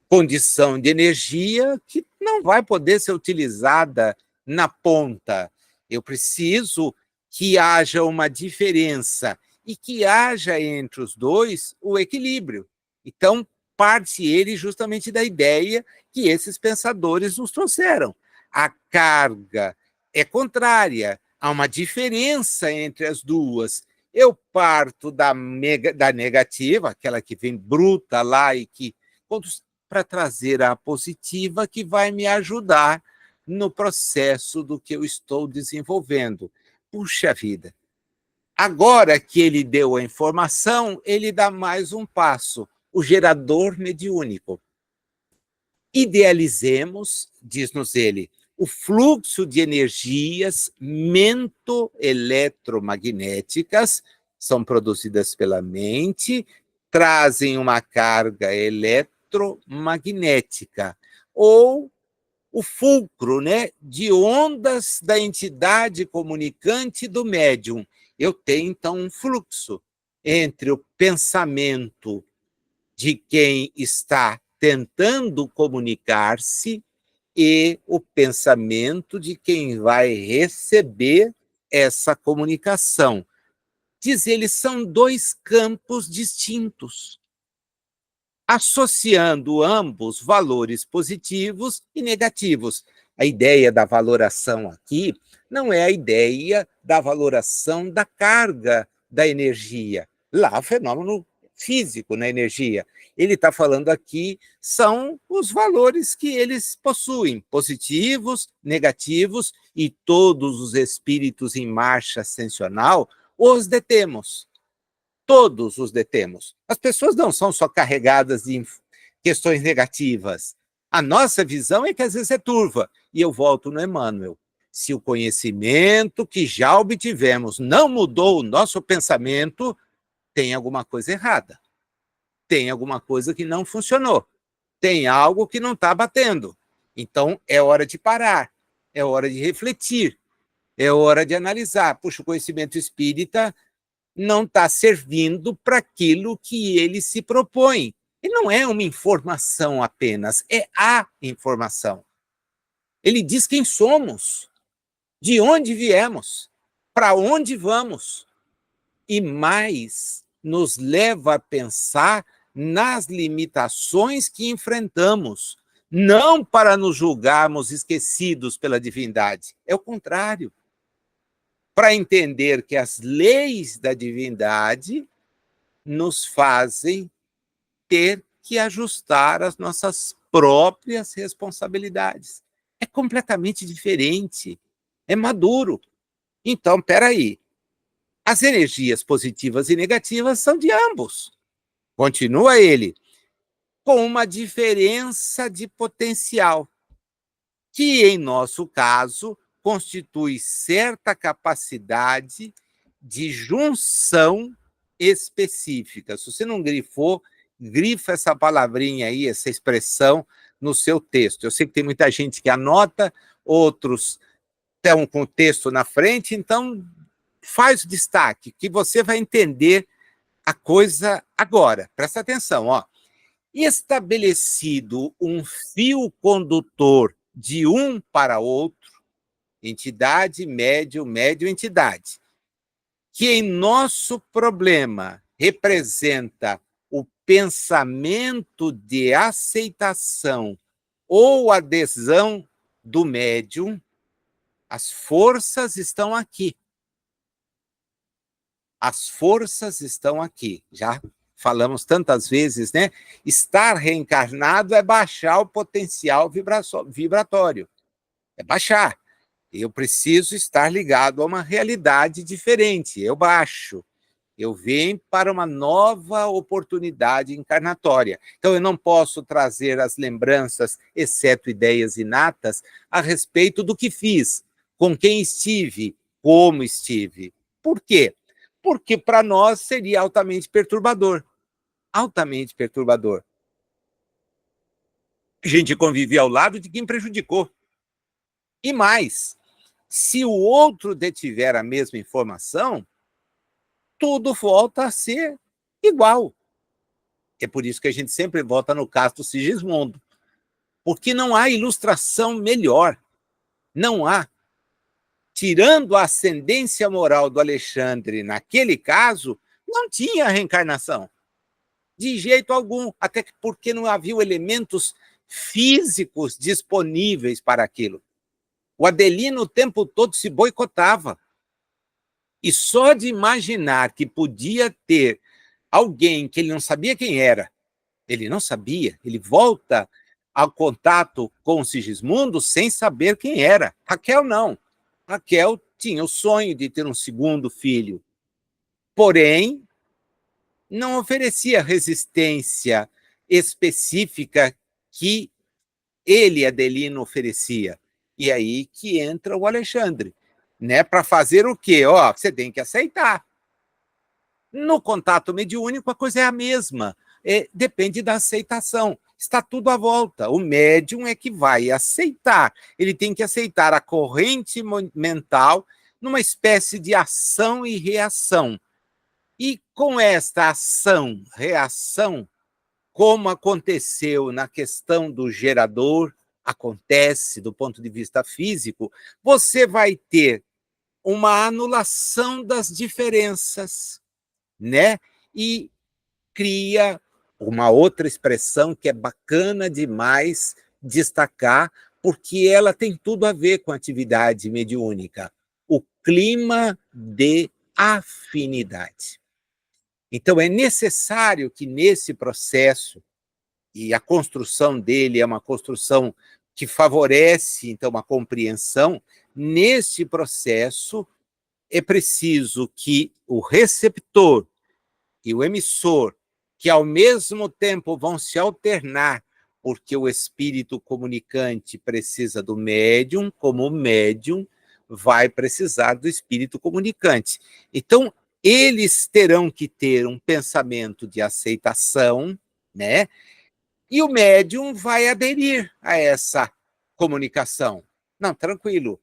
condição de energia que não vai poder ser utilizada na ponta. Eu preciso que haja uma diferença e que haja entre os dois o equilíbrio. Então, parte ele justamente da ideia que esses pensadores nos trouxeram. A carga é contrária, há uma diferença entre as duas. Eu parto da negativa, aquela que vem bruta lá e que para trazer a positiva que vai me ajudar no processo do que eu estou desenvolvendo. Puxa vida! Agora que ele deu a informação, ele dá mais um passo, o gerador mediúnico. Idealizemos, diz-nos ele, o fluxo de energias mento-eletromagnéticas, são produzidas pela mente, trazem uma carga eletromagnética, ou o fulcro, né, de ondas da entidade comunicante do médium. Eu tenho, então, um fluxo entre o pensamento de quem está tentando comunicar-se e o pensamento de quem vai receber essa comunicação. Diz ele, são dois campos distintos, associando ambos valores positivos e negativos. A ideia da valoração aqui não é a ideia da valoração da carga da energia. Lá, fenômeno físico na energia. Ele está falando aqui, são os valores que eles possuem, positivos, negativos, e todos os espíritos em marcha ascensional os detemos. Todos os detemos. As pessoas não são só carregadas de questões negativas. A nossa visão é que às vezes é turva. E eu volto no Emmanuel. Se o conhecimento que já obtivemos não mudou o nosso pensamento, tem alguma coisa errada. Tem alguma coisa que não funcionou. Tem algo que não está batendo. Então, é hora de parar. É hora de refletir. É hora de analisar. Puxa, o conhecimento espírita não está servindo para aquilo que ele se propõe. E não é uma informação apenas, é a informação. Ele diz quem somos, de onde viemos, para onde vamos. E mais, nos leva a pensar nas limitações que enfrentamos, não para nos julgarmos esquecidos pela divindade. É o contrário. Para entender que as leis da divindade nos fazem ter que ajustar as nossas próprias responsabilidades. É completamente diferente, é maduro. Então, espera aí, as energias positivas e negativas são de ambos. Continua ele, com uma diferença de potencial, que, em nosso caso, constitui certa capacidade de junção específica. Se você não grifou, grifa essa palavrinha aí, essa expressão no seu texto. Eu sei que tem muita gente que anota, outros estão com o texto na frente, então faz o destaque, que você vai entender a coisa agora. Presta atenção, ó. Estabelecido um fio condutor de um para outro, entidade, médio, médio, entidade, que em nosso problema representa o pensamento de aceitação ou adesão do médium, as forças estão aqui. As forças estão aqui. Já falamos tantas vezes, né? Estar reencarnado é baixar o potencial vibratório. É baixar. Eu preciso estar ligado a uma realidade diferente. Eu baixo. Eu venho para uma nova oportunidade encarnatória. Então, eu não posso trazer as lembranças, exceto ideias inatas, a respeito do que fiz, com quem estive, como estive. Por quê? Porque para nós seria altamente perturbador. Altamente perturbador. A gente convive ao lado de quem prejudicou. E mais, se o outro detiver a mesma informação, tudo volta a ser igual. É por isso que a gente sempre volta no caso do Sigismundo, porque não há ilustração melhor. Não há. Tirando a ascendência moral do Alexandre naquele caso, não tinha reencarnação. De jeito algum, até porque não havia elementos físicos disponíveis para aquilo. O Adelino o tempo todo se boicotava. E só de imaginar que podia ter alguém que ele não sabia quem era, ele não sabia, ele volta ao contato com o Sigismundo sem saber quem era. Raquel não. Raquel tinha o sonho de ter um segundo filho, porém não oferecia resistência específica que ele, Adelino, oferecia. E aí que entra o Alexandre, né? Para fazer o quê? Ó, você tem que aceitar. No contato mediúnico, a coisa é a mesma. Depende da aceitação. Está tudo à volta. O médium é que vai aceitar. Ele tem que aceitar a corrente mental numa espécie de ação e reação. E com esta ação, reação, como aconteceu na questão do gerador, acontece do ponto de vista físico, você vai ter uma anulação das diferenças, né? E cria uma outra expressão que é bacana demais destacar, porque ela tem tudo a ver com a atividade mediúnica, o clima de afinidade. Então, é necessário que nesse processo, e a construção dele é uma construção que favorece, então, uma compreensão, nesse processo é preciso que o receptor e o emissor, que ao mesmo tempo vão se alternar, porque o espírito comunicante precisa do médium, como o médium vai precisar do espírito comunicante. Então, eles terão que ter um pensamento de aceitação, né? E o médium vai aderir a essa comunicação. Não, tranquilo,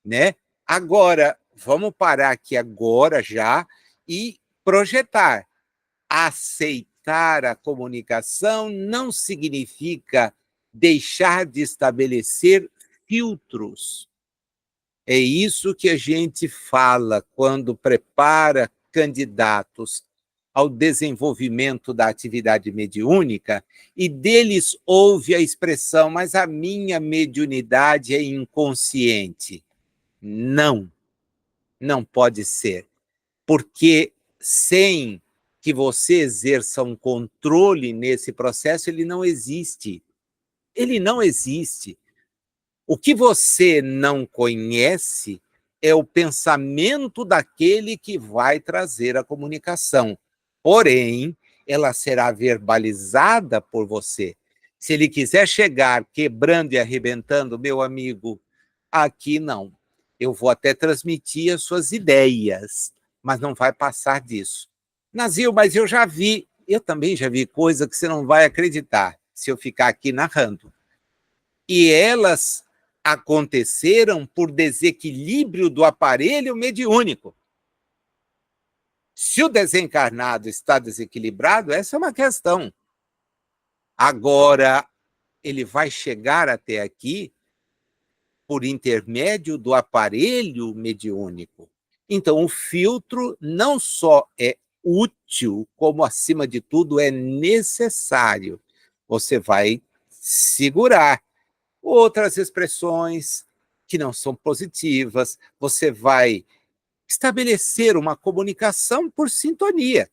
né? Agora, vamos parar aqui agora já e projetar. Aceitar a comunicação não significa deixar de estabelecer filtros. É isso que a gente fala quando prepara candidatos ao desenvolvimento da atividade mediúnica e deles ouve a expressão, mas a minha mediunidade é inconsciente. Não, não pode ser, porque sem que você exerça um controle nesse processo, ele não existe. Ele não existe. O que você não conhece é o pensamento daquele que vai trazer a comunicação. Porém, ela será verbalizada por você. Se ele quiser chegar quebrando e arrebentando, meu amigo, aqui não. Eu vou até transmitir as suas ideias, mas não vai passar disso. Nazil, mas eu também já vi coisa que você não vai acreditar, se eu ficar aqui narrando. E elas aconteceram por desequilíbrio do aparelho mediúnico. Se o desencarnado está desequilibrado, essa é uma questão. Agora, ele vai chegar até aqui por intermédio do aparelho mediúnico. Então, o filtro não só é útil, como, acima de tudo, é necessário. Você vai segurar outras expressões que não são positivas, você vai estabelecer uma comunicação por sintonia.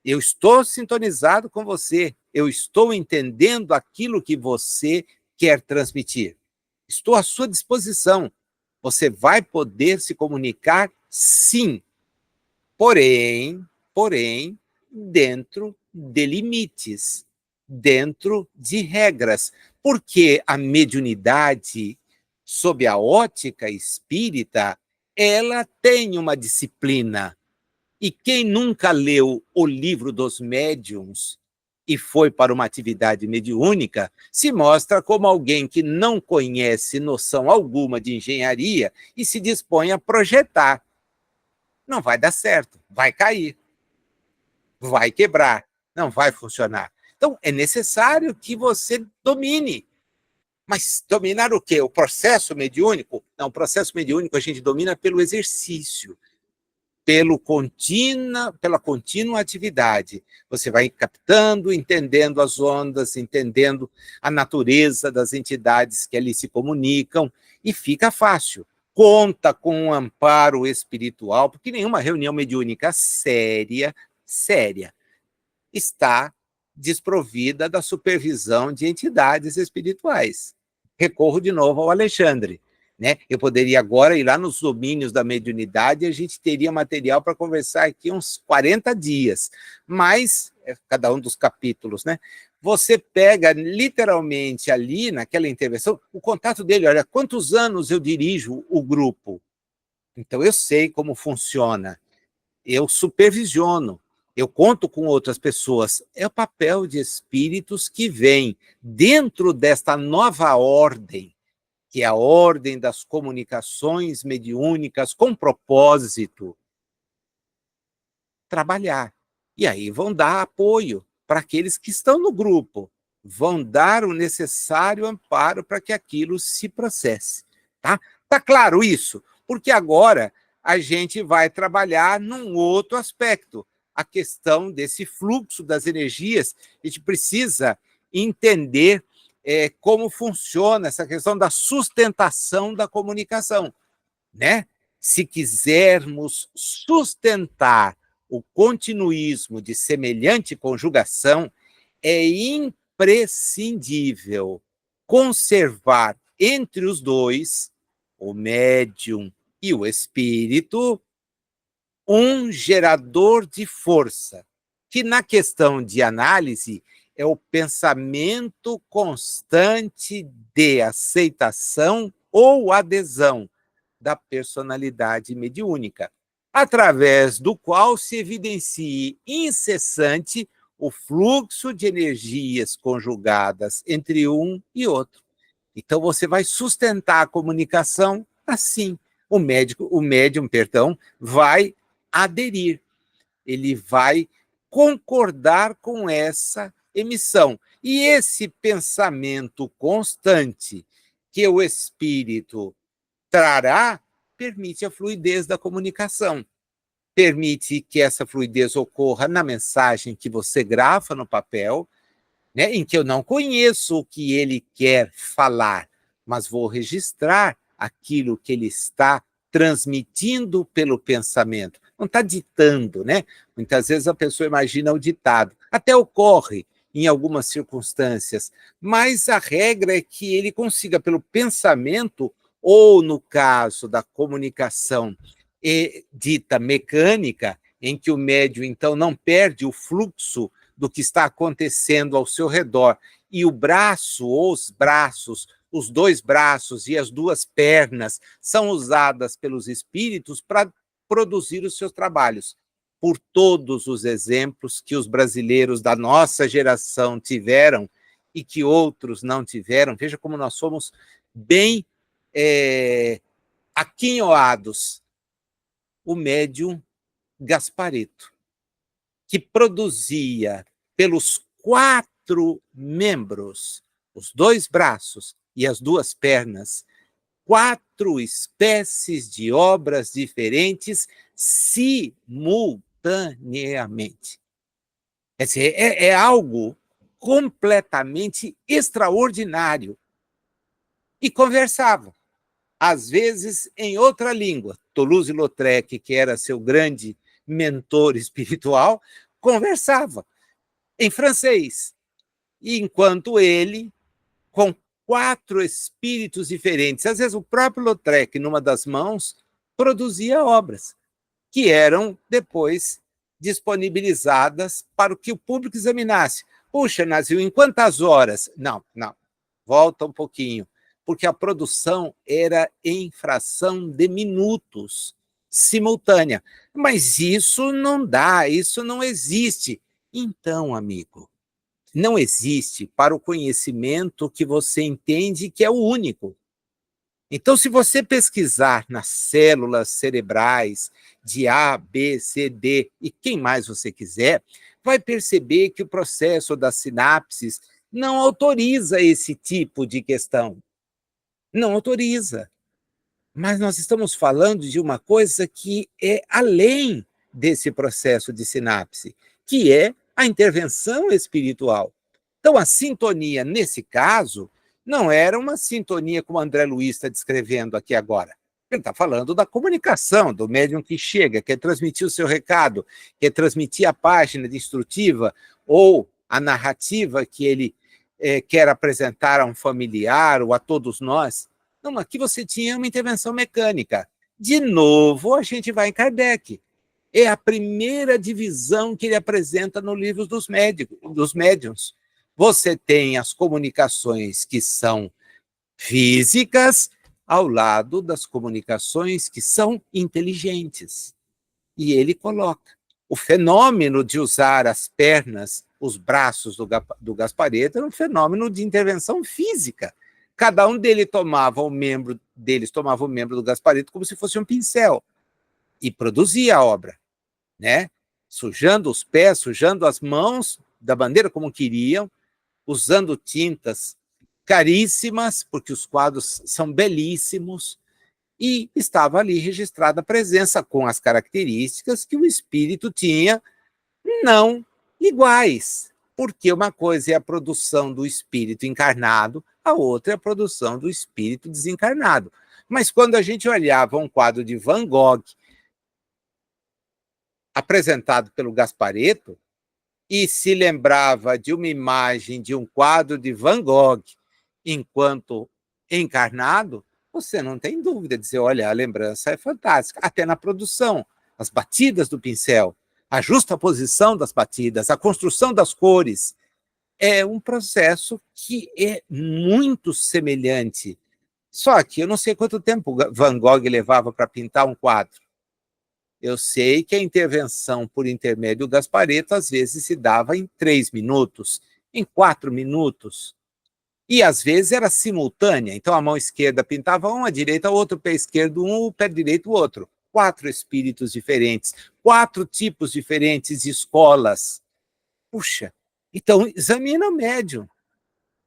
Eu estou sintonizado com você, eu estou entendendo aquilo que você quer transmitir. Estou à sua disposição. Você vai poder se comunicar, sim, porém, dentro de limites, dentro de regras, porque a mediunidade, sob a ótica espírita, ela tem uma disciplina. E quem nunca leu o livro dos médiuns e foi para uma atividade mediúnica, se mostra como alguém que não conhece noção alguma de engenharia e se dispõe a projetar. Não vai dar certo, vai cair, vai quebrar, não vai funcionar. Então, é necessário que você domine. Mas dominar o quê? O processo mediúnico? Não, o processo mediúnico a gente domina pelo exercício, pela contínua atividade. Você vai captando, entendendo as ondas, entendendo a natureza das entidades que ali se comunicam, e fica fácil. Conta com um amparo espiritual, porque nenhuma reunião mediúnica séria está desprovida da supervisão de entidades espirituais. Recorro de novo ao Alexandre. Né? Eu poderia agora ir lá nos domínios da mediunidade e a gente teria material para conversar aqui uns 40 dias, mas, cada um dos capítulos, né? Você pega literalmente ali, naquela intervenção, o contato dele, olha, quantos anos eu dirijo o grupo? Então eu sei como funciona, eu supervisiono, eu conto com outras pessoas. É o papel de espíritos que vêm dentro desta nova ordem, que é a ordem das comunicações mediúnicas com propósito, trabalhar. E aí vão dar apoio para aqueles que estão no grupo, vão dar o necessário amparo para que aquilo se processe. Tá claro isso? Porque agora a gente vai trabalhar num outro aspecto, a questão desse fluxo das energias. A gente precisa entender como funciona essa questão da sustentação da comunicação, né? Se quisermos sustentar o continuismo de semelhante conjugação, é imprescindível conservar entre os dois, o médium e o espírito, um gerador de força, que na questão de análise é o pensamento constante de aceitação ou adesão da personalidade mediúnica, através do qual se evidencie incessante o fluxo de energias conjugadas entre um e outro. Então, você vai sustentar a comunicação assim. O médium, vai aderir, ele vai concordar com essa emissão. E esse pensamento constante que o espírito trará permite a fluidez da comunicação, permite que essa fluidez ocorra na mensagem que você grava no papel, né, em que eu não conheço o que ele quer falar, mas vou registrar aquilo que ele está transmitindo pelo pensamento. Não está ditando, né? Muitas vezes a pessoa imagina o ditado. Até ocorre em algumas circunstâncias, mas a regra é que ele consiga, pelo pensamento, ou no caso da comunicação dita mecânica, em que o médium, então, não perde o fluxo do que está acontecendo ao seu redor, e o braço, ou os braços, os dois braços e as duas pernas são usadas pelos espíritos para produzir os seus trabalhos. Por todos os exemplos que os brasileiros da nossa geração tiveram e que outros não tiveram, veja como nós somos bem aquinhoados. O médium Gasparetto, que produzia pelos 4 membros, os 2 braços e as 2 pernas, 4 espécies de obras diferentes simultaneamente. É algo completamente extraordinário. E conversava, às vezes em outra língua. Toulouse-Lautrec, que era seu grande mentor espiritual, conversava em francês, e enquanto ele, com 4 espíritos diferentes, às vezes o próprio Lautrec, numa das mãos, produzia obras que eram depois disponibilizadas para o que o público examinasse. Puxa, Nazil, em quantas horas? Não, volta um pouquinho, porque a produção era em fração de minutos, simultânea. Mas isso não dá, isso não existe. Então, amigo, não existe para o conhecimento que você entende que é o único. Então, se você pesquisar nas células cerebrais de A, B, C, D e quem mais você quiser, vai perceber que o processo das sinapses não autoriza esse tipo de questão. Não autoriza. Mas nós estamos falando de uma coisa que é além desse processo de sinapse, que é a intervenção espiritual. Então, a sintonia, nesse caso, não era uma sintonia como o André Luiz está descrevendo aqui agora. Ele está falando da comunicação, do médium que chega, quer transmitir o seu recado, quer transmitir a página instrutiva ou a narrativa que ele quer apresentar a um familiar ou a todos nós. Não, aqui você tinha uma intervenção mecânica. De novo, a gente vai em Kardec. É a primeira divisão que ele apresenta no livro dos médiuns. Você tem as comunicações que são físicas ao lado das comunicações que são inteligentes. E ele coloca o fenômeno de usar as pernas, os braços do Gasparetto era um fenômeno de intervenção física. Cada um deles tomava o membro do Gasparetto como se fosse um pincel e produzia a obra, né? Sujando os pés, sujando as mãos da maneira como queriam, usando tintas caríssimas, porque os quadros são belíssimos, e estava ali registrada a presença com as características que o espírito tinha, não iguais, porque uma coisa é a produção do espírito encarnado, a outra é a produção do espírito desencarnado. Mas quando a gente olhava um quadro de Van Gogh apresentado pelo Gasparetto e se lembrava de uma imagem de um quadro de Van Gogh enquanto encarnado, você não tem dúvida de dizer, olha, a lembrança é fantástica, até na produção, as batidas do pincel, a justa posição das batidas, a construção das cores, é um processo que é muito semelhante. Só que eu não sei quanto tempo Van Gogh levava para pintar um quadro. Eu sei que a intervenção por intermédio do Gasparetto às vezes se dava em 3 minutos, em 4 minutos. E às vezes era simultânea. Então a mão esquerda pintava um, a direita outro, o pé esquerdo um, o pé direito outro. 4 espíritos diferentes, 4 tipos diferentes de escolas. Puxa, então examina o médium.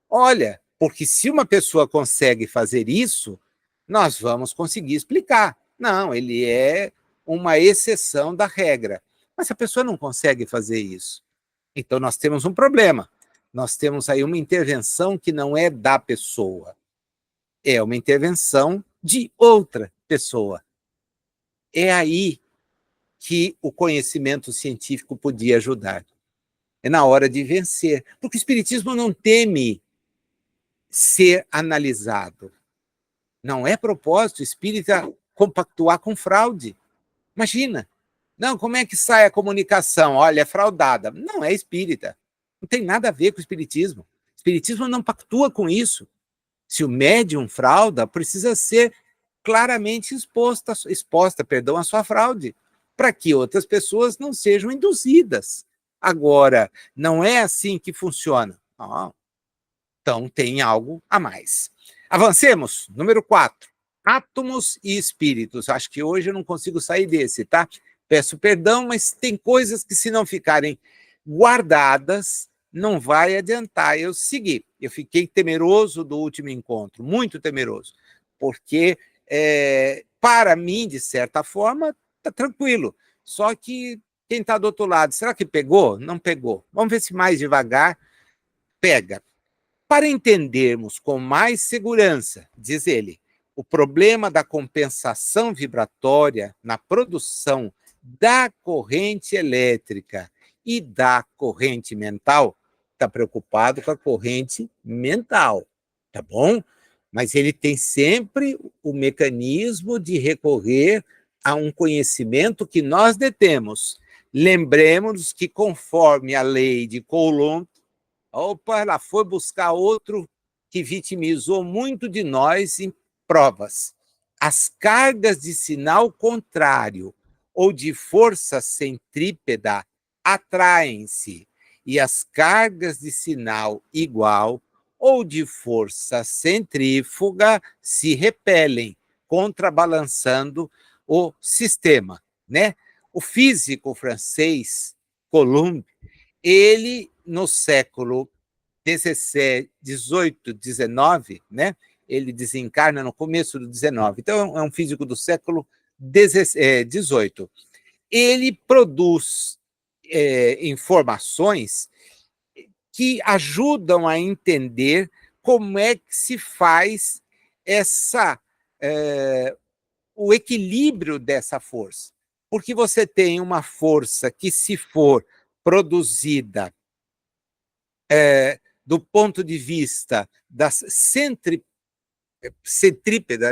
Olha, porque se uma pessoa consegue fazer isso, nós vamos conseguir explicar. Não, ele é uma exceção da regra. Mas se a pessoa não consegue fazer isso, então nós temos um problema. Nós temos aí uma intervenção que não é da pessoa, é uma intervenção de outra pessoa. É aí que o conhecimento científico podia ajudar. É na hora de vencer. Porque o espiritismo não teme ser analisado. Não é propósito espírita compactuar com fraude. Imagina. Não, como é que sai a comunicação? Olha, é fraudada. Não é espírita. Não tem nada a ver com o espiritismo. O espiritismo não pactua com isso. Se o médium frauda, precisa ser claramente exposta a sua fraude, para que outras pessoas não sejam induzidas. Agora, não é assim que funciona. Não. Então, tem algo a mais. Avancemos. Número 4. Átomos e espíritos. Acho que hoje eu não consigo sair desse, tá? Peço perdão, mas tem coisas que, se não ficarem guardadas, não vai adiantar eu seguir. Eu fiquei temeroso do último encontro, muito temeroso, porque, para mim, de certa forma, está tranquilo. Só que quem está do outro lado, será que pegou? Não pegou. Vamos ver se mais devagar pega. Para entendermos com mais segurança, diz ele, o problema da compensação vibratória na produção da corrente elétrica e da corrente mental, está preocupado com a corrente mental, tá bom? Mas ele tem sempre o mecanismo de recorrer a um conhecimento que nós detemos. Lembremos que, conforme a lei de Coulomb, opa, ela foi buscar outro que vitimizou muito de nós em provas. As cargas de sinal contrário ou de força centrípeta atraem-se, e as cargas de sinal igual ou de força centrífuga se repelem, contrabalançando o sistema, né? O físico francês Coulomb, ele, no século 18, 19, né? Ele desencarna no começo do 19. Então, é um físico do século 18. Ele produz informações que ajudam a entender como é que se faz o equilíbrio dessa força. Porque você tem uma força que, se for produzida do ponto de vista da centrípeta,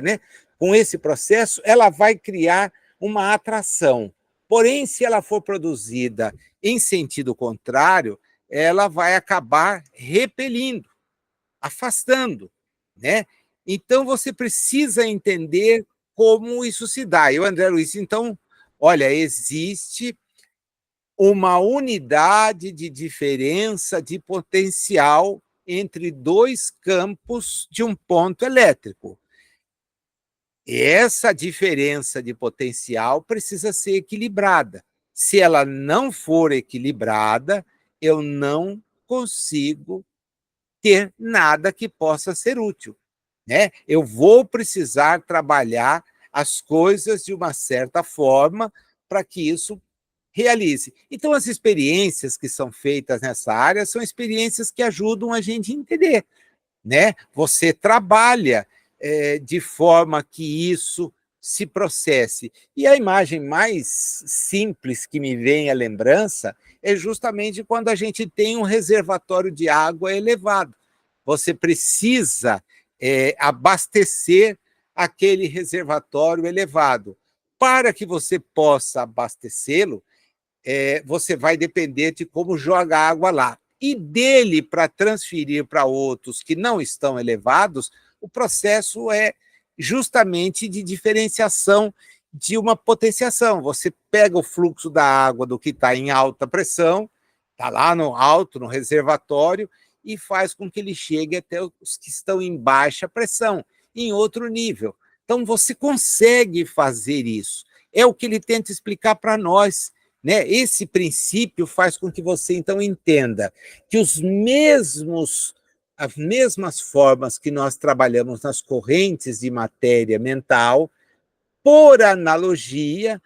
né? Com esse processo, ela vai criar uma atração. Porém, se ela for produzida em sentido contrário, ela vai acabar repelindo, afastando, né? Então, você precisa entender como isso se dá. E o André Luiz, então, olha, existe uma unidade de diferença de potencial entre 2 campos de um ponto elétrico. Essa diferença de potencial precisa ser equilibrada. Se ela não for equilibrada, eu não consigo ter nada que possa ser útil, né? Eu vou precisar trabalhar as coisas de uma certa forma para que isso realize. Então, as experiências que são feitas nessa área são experiências que ajudam a gente a entender, né? Você trabalha de forma que isso se processe. E a imagem mais simples que me vem à lembrança é justamente quando a gente tem um reservatório de água elevado. Você precisa abastecer aquele reservatório elevado. Para que você possa abastecê-lo, você vai depender de como joga a água lá. E dele, para transferir para outros que não estão elevados, o processo é justamente de diferenciação de uma potenciação. Você pega o fluxo da água do que está em alta pressão, está lá no alto, no reservatório, e faz com que ele chegue até os que estão em baixa pressão, em outro nível. Então, você consegue fazer isso. É o que ele tenta explicar para nós, né? Esse princípio faz com que você, então, entenda que as mesmas formas que nós trabalhamos nas correntes de matéria mental, por analogia,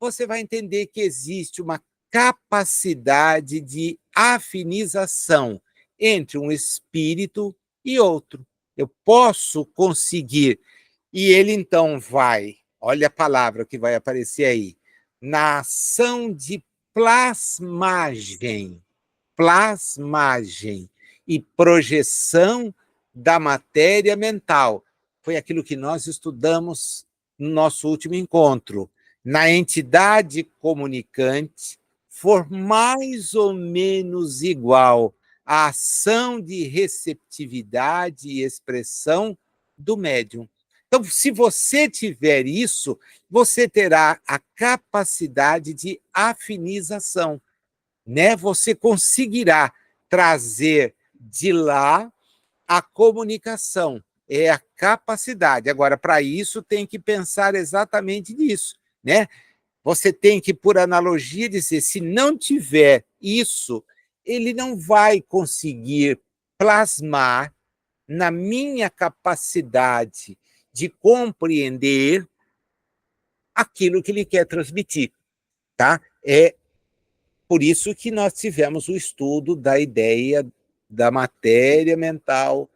você vai entender que existe uma capacidade de afinização entre um espírito e outro. Eu posso conseguir. E ele, então, vai, olha a palavra que vai aparecer aí, na ação de plasmagem, plasmagem e projeção da matéria mental. Foi aquilo que nós estudamos no nosso último encontro. Na entidade comunicante, for mais ou menos igual à ação de receptividade e expressão do médium. Então, se você tiver isso, você terá a capacidade de afinização, né? Você conseguirá trazer de lá a comunicação, é a capacidade. Agora, para isso, tem que pensar exatamente nisso, né? Você tem que, por analogia, dizer, se não tiver isso, ele não vai conseguir plasmar na minha capacidade de compreender aquilo que ele quer transmitir, tá? É por isso que nós tivemos o estudo da ideia da matéria mental,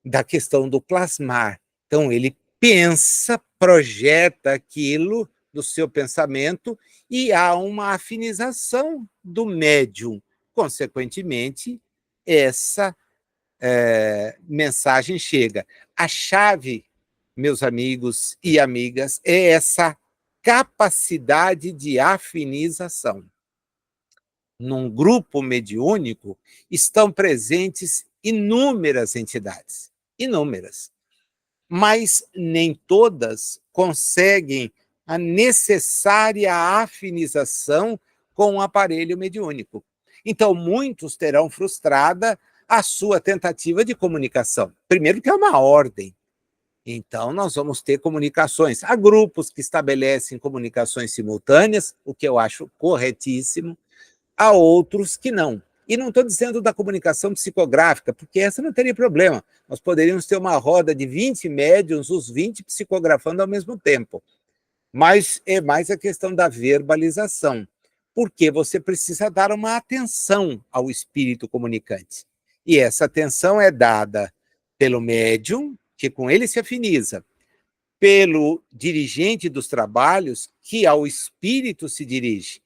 da questão do plasmar. Então, ele pensa, projeta aquilo do seu pensamento e há uma afinização do médium. Consequentemente, essa mensagem chega. A chave, meus amigos e amigas, é essa capacidade de afinização. Num grupo mediúnico estão presentes inúmeras entidades, inúmeras, mas nem todas conseguem a necessária afinização com o aparelho mediúnico. Então, muitos terão frustrada a sua tentativa de comunicação. Primeiro que é uma ordem. Então, nós vamos ter comunicações. Há grupos que estabelecem comunicações simultâneas, o que eu acho corretíssimo. Há outros que não. E não estou dizendo da comunicação psicográfica, porque essa não teria problema. Nós poderíamos ter uma roda de 20 médiuns, os 20 psicografando ao mesmo tempo. Mas é mais a questão da verbalização, porque você precisa dar uma atenção ao espírito comunicante. E essa atenção é dada pelo médium, que com ele se afiniza, pelo dirigente dos trabalhos, que ao espírito se dirige,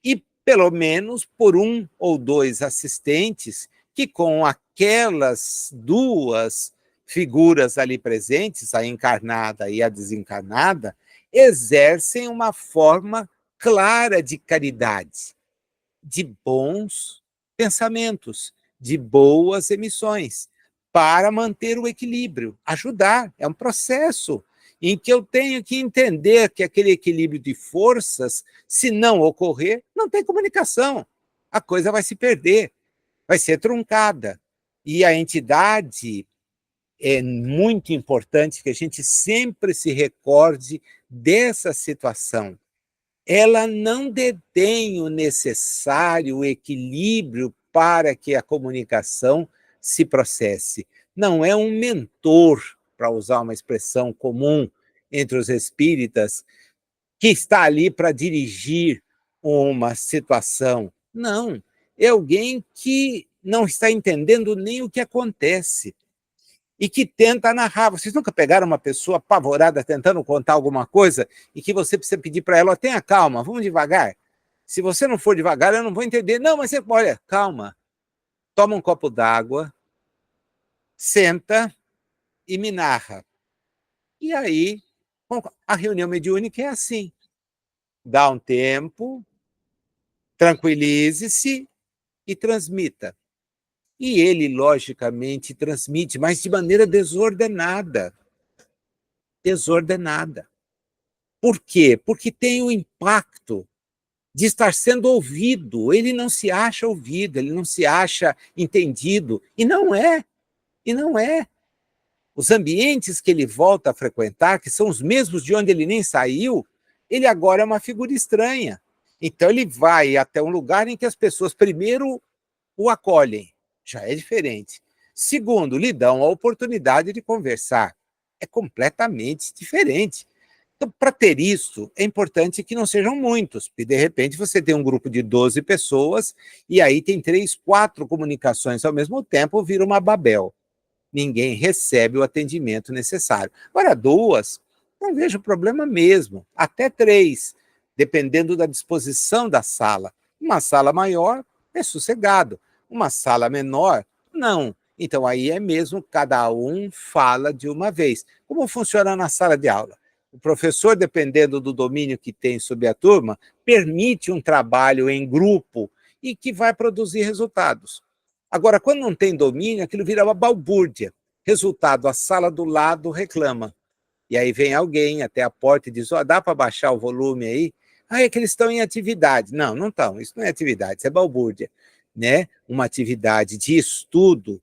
e pelo menos por um ou dois assistentes que, com aquelas duas figuras ali presentes, a encarnada e a desencarnada, exercem uma forma clara de caridade, de bons pensamentos, de boas emissões, para manter o equilíbrio, ajudar. É um processo em que eu tenho que entender que aquele equilíbrio de forças, se não ocorrer, não tem comunicação. A coisa vai se perder, vai ser truncada. E a entidade, é muito importante que a gente sempre se recorde dessa situação. Ela não detém o necessário equilíbrio para que a comunicação se processe. Não é um mentor, para usar uma expressão comum, entre os espíritas que está ali para dirigir uma situação. Não, é alguém que não está entendendo nem o que acontece e que tenta narrar. Vocês nunca pegaram uma pessoa apavorada tentando contar alguma coisa e que você precisa pedir para ela, tenha calma, vamos devagar. Se você não for devagar, eu não vou entender. Não, mas você, olha, calma, toma um copo d'água, senta e me narra. E aí, a reunião mediúnica é assim. Dá um tempo, tranquilize-se e transmita. E ele, logicamente, transmite, mas de maneira desordenada. Desordenada. Por quê? Porque tem o impacto de estar sendo ouvido. Ele não se acha ouvido, ele não se acha entendido. E não é. E não é. Os ambientes que ele volta a frequentar, que são os mesmos de onde ele nem saiu, ele agora é uma figura estranha. Então ele vai até um lugar em que as pessoas, primeiro, o acolhem, já é diferente. Segundo, lhe dão a oportunidade de conversar. É completamente diferente. Então, para ter isso, é importante que não sejam muitos, porque de repente você tem um grupo de 12 pessoas e aí tem 3, 4 comunicações ao mesmo tempo, vira uma Babel. Ninguém recebe o atendimento necessário. Agora, 2, não vejo problema mesmo. Até 3, dependendo da disposição da sala. Uma sala maior é sossegado. Uma sala menor, não. Então, aí é mesmo, cada um fala de uma vez. Como funciona na sala de aula? O professor, dependendo do domínio que tem sobre a turma, permite um trabalho em grupo e que vai produzir resultados. Agora, quando não tem domínio, aquilo vira uma balbúrdia. Resultado, a sala do lado reclama. E aí vem alguém até a porta e diz, dá para baixar o volume aí? Ah, é que eles estão em atividade. Não, não estão, isso não é atividade, isso é balbúrdia. Né? Uma atividade de estudo,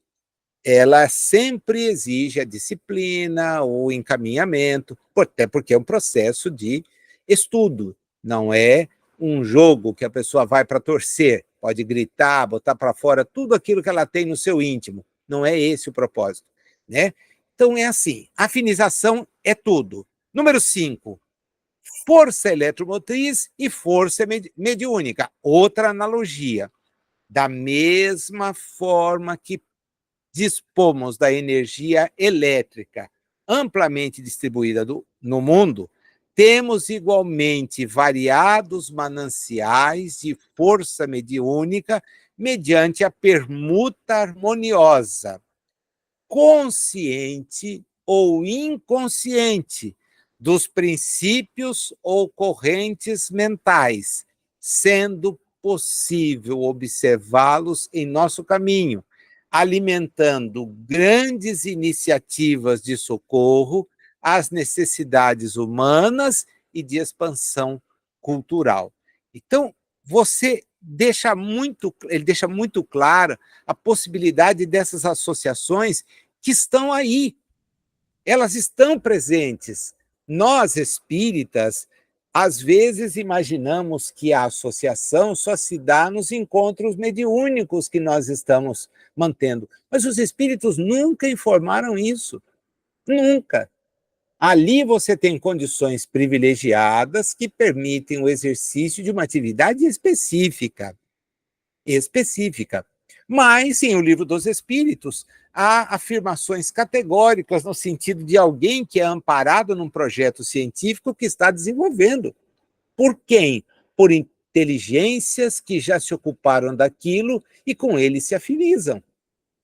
ela sempre exige a disciplina, o encaminhamento, até porque é um processo de estudo, não é um jogo que a pessoa vai para torcer, pode gritar, botar para fora tudo aquilo que ela tem no seu íntimo, não é esse o propósito, né? Então é assim, afinização é tudo. Número 5, força eletromotriz e força mediúnica, outra analogia. Da mesma forma que dispomos da energia elétrica amplamente distribuída no mundo, temos igualmente variados mananciais de força mediúnica mediante a permuta harmoniosa, consciente ou inconsciente, dos princípios ou correntes mentais, sendo possível observá-los em nosso caminho, alimentando grandes iniciativas de socorro às necessidades humanas e de expansão cultural. Então, ele deixa muito clara a possibilidade dessas associações que estão aí. Elas estão presentes. Nós, espíritas, às vezes imaginamos que a associação só se dá nos encontros mediúnicos que nós estamos mantendo. Mas os espíritos nunca informaram isso. Nunca. Ali você tem condições privilegiadas que permitem o exercício de uma atividade específica. Específica. Mas, em O Livro dos Espíritos, há afirmações categóricas no sentido de alguém que é amparado num projeto científico que está desenvolvendo. Por quem? Por inteligências que já se ocuparam daquilo e com ele se afinizam.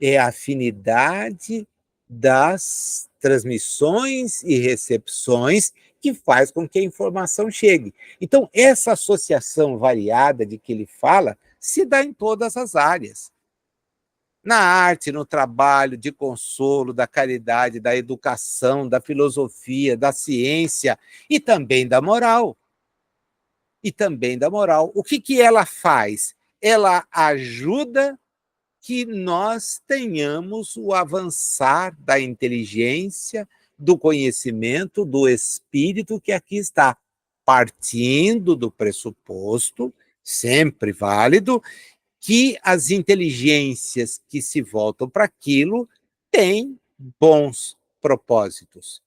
É a afinidade das transmissões e recepções que faz com que a informação chegue. Então, essa associação variada de que ele fala se dá em todas as áreas. Na arte, no trabalho de consolo, da caridade, da educação, da filosofia, da ciência e também da moral. E também da moral. O que ela faz? Ela ajuda que nós tenhamos o avançar da inteligência, do conhecimento, do espírito que aqui está, partindo do pressuposto, sempre válido, que as inteligências que se voltam para aquilo têm bons propósitos.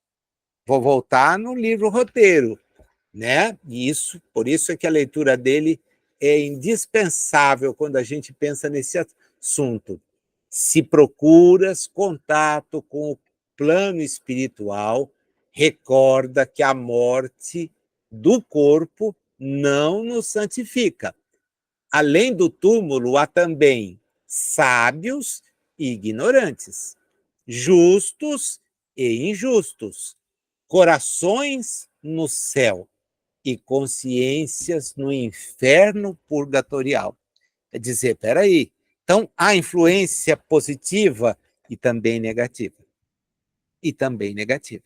Vou voltar no livro roteiro, né? E isso, por isso é que a leitura dele é indispensável quando a gente pensa nesse assunto. Se procuras contato com o plano espiritual, recorda que a morte do corpo não nos santifica. Além do túmulo, há também sábios e ignorantes, justos e injustos, corações no céu e consciências no inferno purgatorial. É dizer, espera aí, então há influência positiva e também negativa. E também negativa,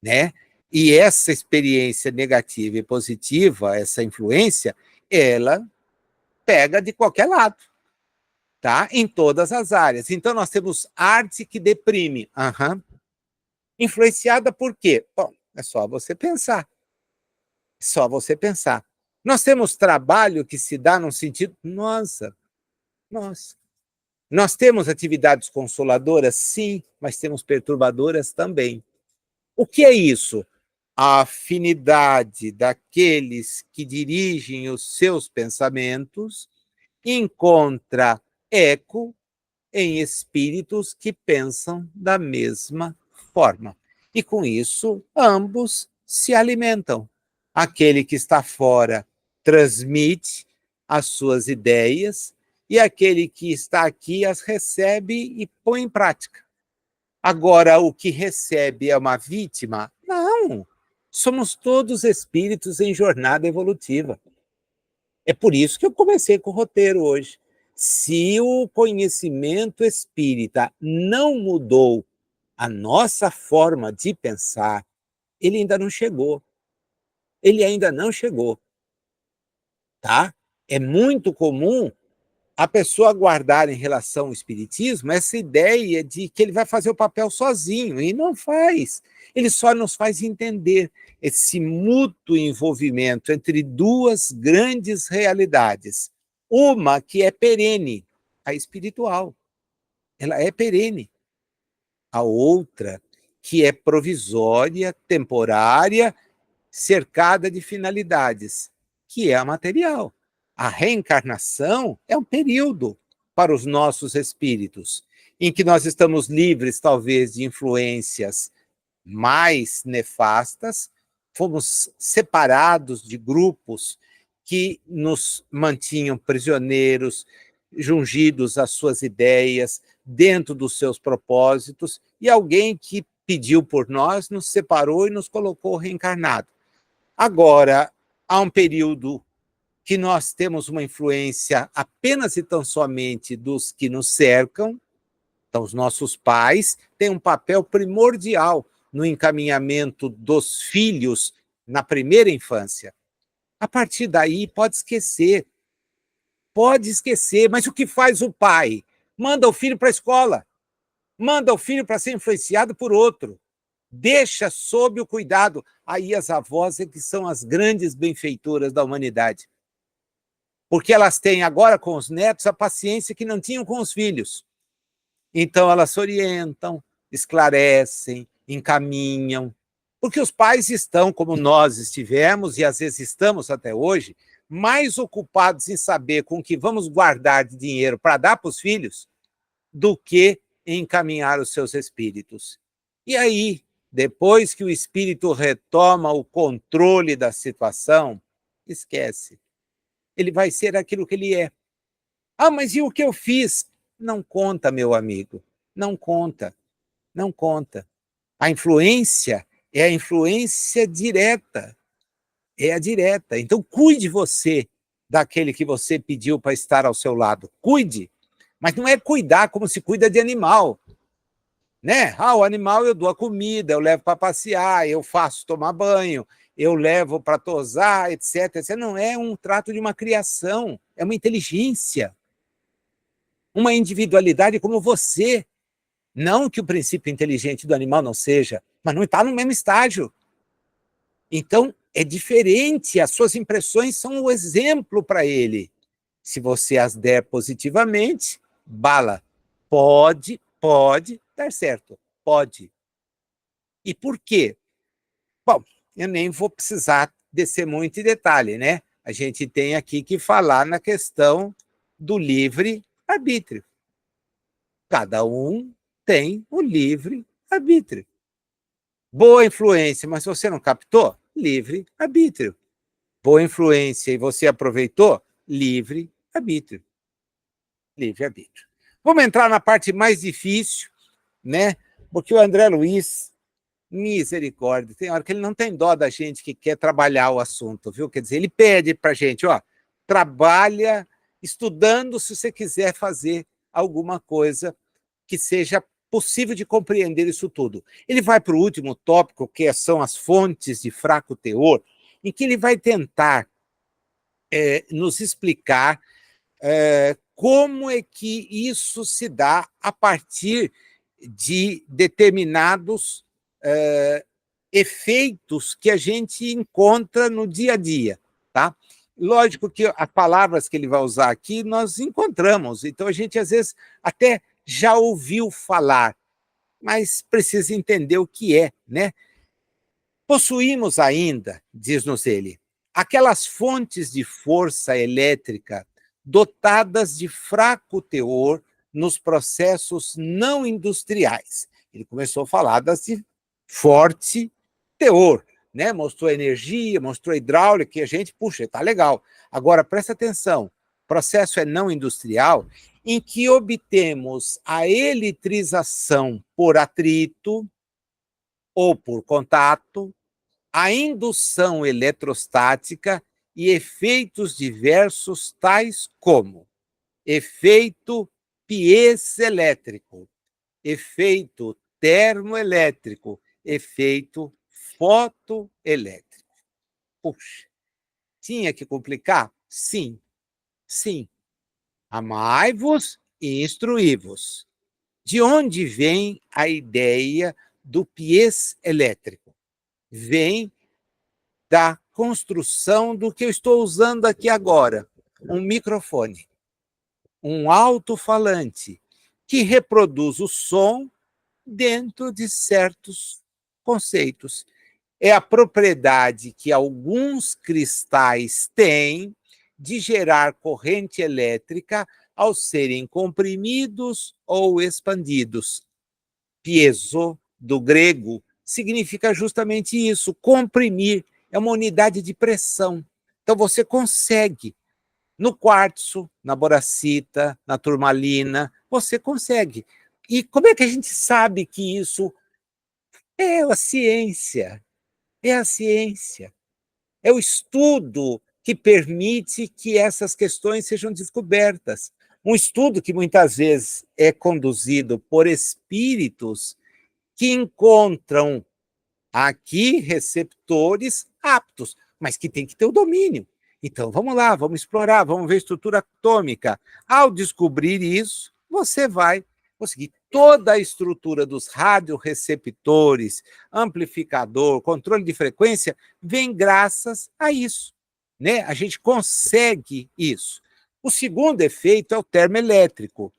né? E essa experiência negativa e positiva, essa influência, ela pega de qualquer lado, tá? Em todas as áreas. Então nós temos arte que deprime. Uhum. Influenciada por quê? Bom, é só você pensar. Só você pensar. Nós temos trabalho que se dá num sentido, nossa. Nós temos atividades consoladoras, sim, mas temos perturbadoras também. O que é isso? A afinidade daqueles que dirigem os seus pensamentos encontra eco em espíritos que pensam da mesma forma. E com isso, ambos se alimentam. Aquele que está fora transmite as suas ideias e aquele que está aqui as recebe e põe em prática. Agora, o que recebe é uma vítima? Não. Somos todos espíritos em jornada evolutiva. É por isso que eu comecei com o roteiro hoje. Se o conhecimento espírita não mudou a nossa forma de pensar, ele ainda não chegou. Ele ainda não chegou, tá? É muito comum a pessoa guardar em relação ao espiritismo essa ideia de que ele vai fazer o papel sozinho, e não faz. Ele só nos faz entender esse mútuo envolvimento entre duas grandes realidades. Uma que é perene, a espiritual, ela é perene. A outra que é provisória, temporária, cercada de finalidades, que é a material. A reencarnação é um período para os nossos espíritos, em que nós estamos livres, talvez, de influências mais nefastas, fomos separados de grupos que nos mantinham prisioneiros, jungidos às suas ideias, dentro dos seus propósitos, e alguém que pediu por nós, nos separou e nos colocou reencarnado. Agora, há um período que nós temos uma influência apenas e tão somente dos que nos cercam. Então, os nossos pais têm um papel primordial no encaminhamento dos filhos na primeira infância. A partir daí, pode esquecer, mas o que faz o pai? Manda o filho para a escola, manda o filho para ser influenciado por outro, deixa sob o cuidado. Aí as avós é que são as grandes benfeitoras da humanidade, porque elas têm agora com os netos a paciência que não tinham com os filhos. Então elas se orientam, esclarecem, encaminham, porque os pais estão, como nós estivemos e às vezes estamos até hoje, mais ocupados em saber com que vamos guardar de dinheiro para dar para os filhos do que em encaminhar os seus espíritos. E aí, depois que o espírito retoma o controle da situação, esquece. Ele vai ser aquilo que ele é. Ah, mas e o que eu fiz? Não conta, meu amigo. Não conta. Não conta. A influência é a influência direta. É a direta. Então, cuide você daquele que você pediu para estar ao seu lado. Cuide. Mas não é cuidar como se cuida de animal. Né? Ah, o animal eu dou a comida, eu levo para passear, eu faço tomar banho, eu levo para tosar, etc, etc. Não é um trato de uma criação, é uma inteligência, uma individualidade como você. Não que o princípio inteligente do animal não seja, mas não está no mesmo estágio. Então, é diferente, as suas impressões são o exemplo para ele. Se você as der positivamente, bala. Pode dar certo. Pode. E por quê? Bom, eu nem vou precisar descer muito em detalhe, né? A gente tem aqui que falar na questão do livre-arbítrio. Cada um tem o livre-arbítrio. Boa influência, mas você não captou? Livre-arbítrio. Boa influência e você aproveitou? Livre-arbítrio. Livre-arbítrio. Vamos entrar na parte mais difícil, né? Porque o André Luiz, misericórdia, tem hora que ele não tem dó da gente que quer trabalhar o assunto, viu? Quer dizer, ele pede para a gente, ó, trabalha estudando se você quiser fazer alguma coisa que seja possível de compreender isso tudo. Ele vai para o último tópico, que são as fontes de fraco teor, em que ele vai tentar nos explicar como é que isso se dá a partir de determinados efeitos que a gente encontra no dia a dia, tá? Lógico que as palavras que ele vai usar aqui nós encontramos, então a gente às vezes até já ouviu falar, mas precisa entender o que é, né? Possuímos ainda, diz-nos ele, aquelas fontes de força elétrica dotadas de fraco teor nos processos não industriais. Ele começou a falar das de forte teor, né? Mostrou energia, mostrou hidráulica, e a gente, puxa, tá legal. Agora, presta atenção, processo é não industrial, em que obtemos a eletrização por atrito ou por contato, a indução eletrostática e efeitos diversos, tais como efeito piezoelétrico, efeito termoelétrico, efeito fotoelétrico. Puxa, tinha que complicar? Sim, sim. Amai-vos e instruí-vos. De onde vem a ideia do piezoelétrico? Vem da construção do que eu estou usando aqui agora, um microfone, um alto-falante, que reproduz o som dentro de certos conceitos. É a propriedade que alguns cristais têm de gerar corrente elétrica ao serem comprimidos ou expandidos. Piezo, do grego, significa justamente isso, comprimir, é uma unidade de pressão. Então você consegue, no quartzo, na boracita, na turmalina, você consegue. E como é que a gente sabe que isso é a ciência? É a ciência. É o estudo que permite que essas questões sejam descobertas. Um estudo que muitas vezes é conduzido por espíritos que encontram aqui receptores aptos, mas que tem que ter o domínio. Então, vamos lá, vamos explorar, vamos ver estrutura atômica. Ao descobrir isso, você vai conseguir toda a estrutura dos radioreceptores, amplificador, controle de frequência, vem graças a isso, né? A gente consegue isso. O segundo efeito é o termoelétrico,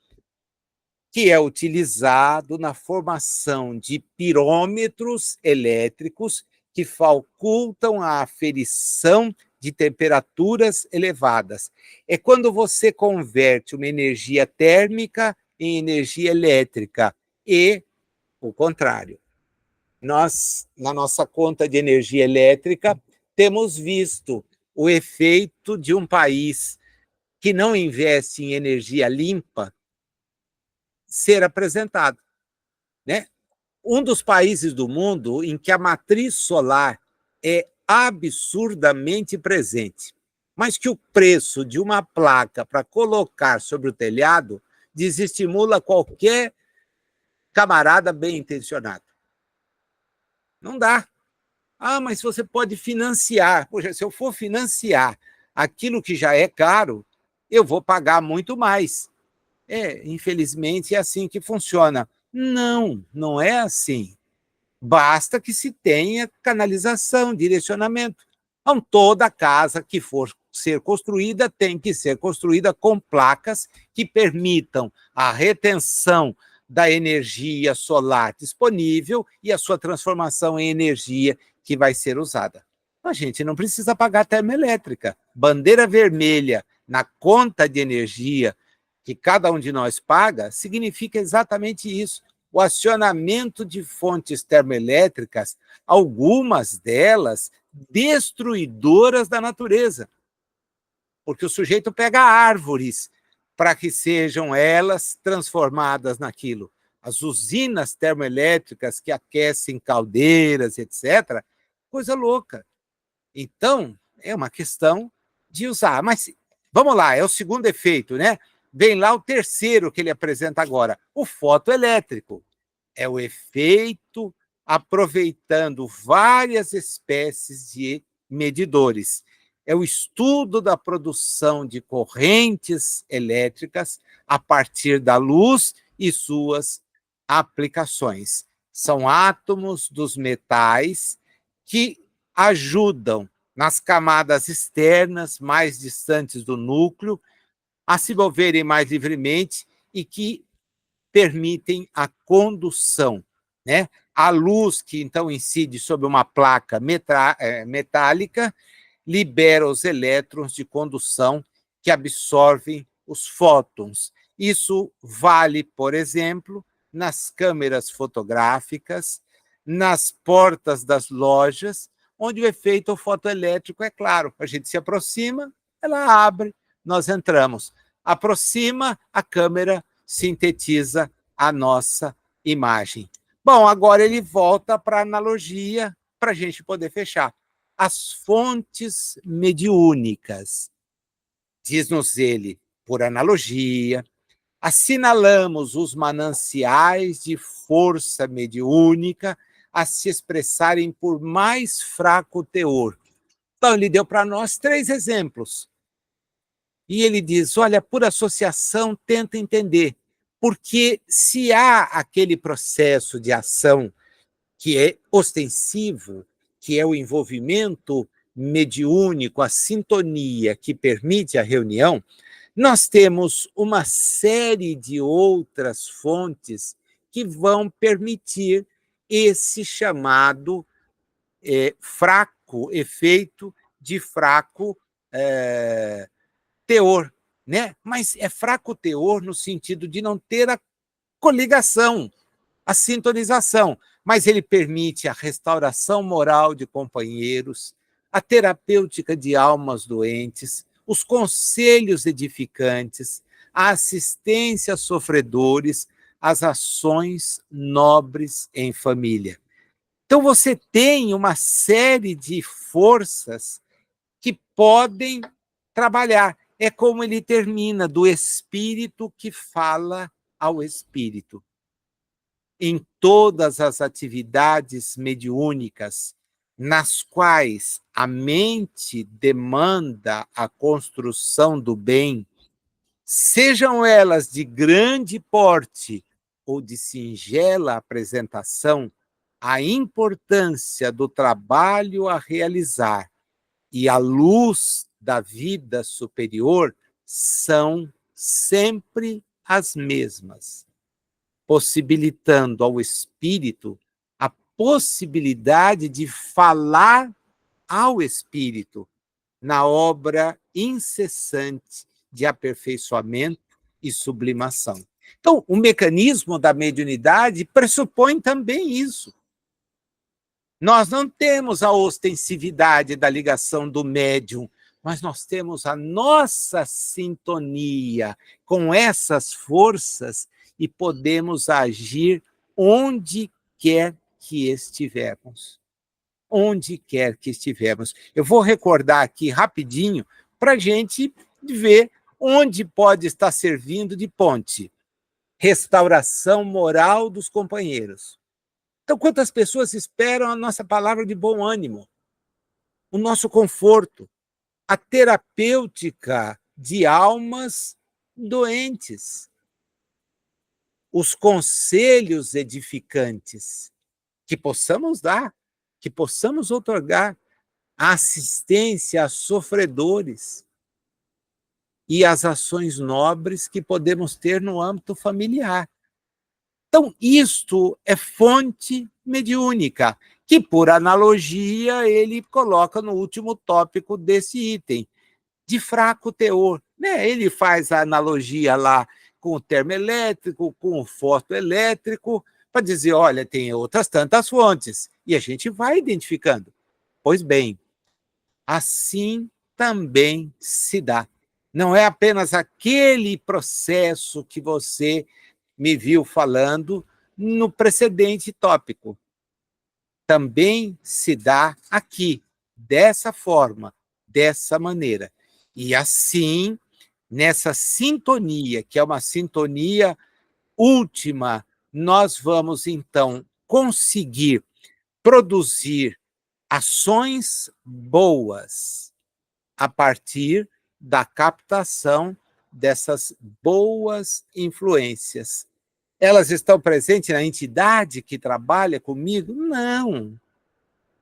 que é utilizado na formação de pirômetros elétricos que facultam a aferição de temperaturas elevadas. É quando você converte uma energia térmica em energia elétrica e o contrário. Nós, na nossa conta de energia elétrica, temos visto o efeito de um país que não investe em energia limpa ser apresentado, né? Um dos países do mundo em que a matriz solar é absurdamente presente, mas que o preço de uma placa para colocar sobre o telhado desestimula qualquer camarada bem intencionado. Não dá. Ah, mas você pode financiar. Poxa, se eu for financiar aquilo que já é caro, eu vou pagar muito mais. Infelizmente é assim que funciona. Não, não é assim. Basta que se tenha canalização, direcionamento. Então, toda casa que for ser construída tem que ser construída com placas que permitam a retenção da energia solar disponível e a sua transformação em energia que vai ser usada. A gente não precisa pagar termoelétrica. Bandeira vermelha na conta de energia que cada um de nós paga significa exatamente isso. O acionamento de fontes termoelétricas, algumas delas destruidoras da natureza. Porque o sujeito pega árvores para que sejam elas transformadas naquilo. As usinas termoelétricas que aquecem caldeiras, etc., coisa louca. Então, é uma questão de usar. Mas, vamos lá, é o segundo efeito, né? Vem lá o terceiro que ele apresenta agora, o fotoelétrico. É o efeito aproveitando várias espécies de medidores. É o estudo da produção de correntes elétricas a partir da luz e suas aplicações. São átomos dos metais que ajudam nas camadas externas, mais distantes do núcleo, a se moverem mais livremente e que permitem a condução, né? A luz que então incide sobre uma placa metálica libera os elétrons de condução que absorvem os fótons. Isso vale, por exemplo, nas câmeras fotográficas, nas portas das lojas, onde o efeito fotoelétrico é claro. A gente se aproxima, ela abre, nós entramos. Aproxima, a câmera sintetiza a nossa imagem. Bom, agora ele volta para a analogia para a gente poder fechar. As fontes mediúnicas, diz-nos ele, por analogia, assinalamos os mananciais de força mediúnica a se expressarem por mais fraco teor. Então, ele deu para nós 3 exemplos. E ele diz, olha, por associação, tenta entender, porque se há aquele processo de ação que é ostensivo, que é o envolvimento mediúnico, a sintonia que permite a reunião, nós temos uma série de outras fontes que vão permitir esse chamado fraco, efeito de fraco teor, né? Mas é fraco teor no sentido de não ter a coligação, a sintonização, mas ele permite a restauração moral de companheiros, a terapêutica de almas doentes, os conselhos edificantes, a assistência a sofredores, as ações nobres em família. Então, você tem uma série de forças que podem trabalhar. É como ele termina, do espírito que fala ao espírito. Em todas as atividades mediúnicas nas quais a mente demanda a construção do bem, sejam elas de grande porte ou de singela apresentação, a importância do trabalho a realizar e a luz da vida superior são sempre as mesmas, possibilitando ao espírito a possibilidade de falar ao espírito na obra incessante de aperfeiçoamento e sublimação. Então, o mecanismo da mediunidade pressupõe também isso. Nós não temos a ostensividade da ligação do médium, mas nós temos a nossa sintonia com essas forças e podemos agir onde quer que estivermos. Onde quer que estivermos. Eu vou recordar aqui rapidinho para a gente ver onde pode estar servindo de ponte. Restauração moral dos companheiros. Então, quantas pessoas esperam a nossa palavra de bom ânimo, o nosso conforto, a terapêutica de almas doentes, os conselhos edificantes que possamos dar, que possamos outorgar, a assistência a sofredores e as ações nobres que podemos ter no âmbito familiar. Então, isto é fonte mediúnica, que, por analogia, ele coloca no último tópico desse item, de fraco teor. Né? Ele faz a analogia lá com o termoelétrico, com o fotoelétrico, para dizer, olha, tem outras tantas fontes, e a gente vai identificando. Pois bem, assim também se dá. Não é apenas aquele processo que você me viu falando no precedente tópico. Também se dá aqui, dessa forma, dessa maneira. E assim, nessa sintonia, que é uma sintonia última, nós vamos, então, conseguir produzir ações boas a partir da captação dessas boas influências. Elas estão presentes na entidade que trabalha comigo? Não,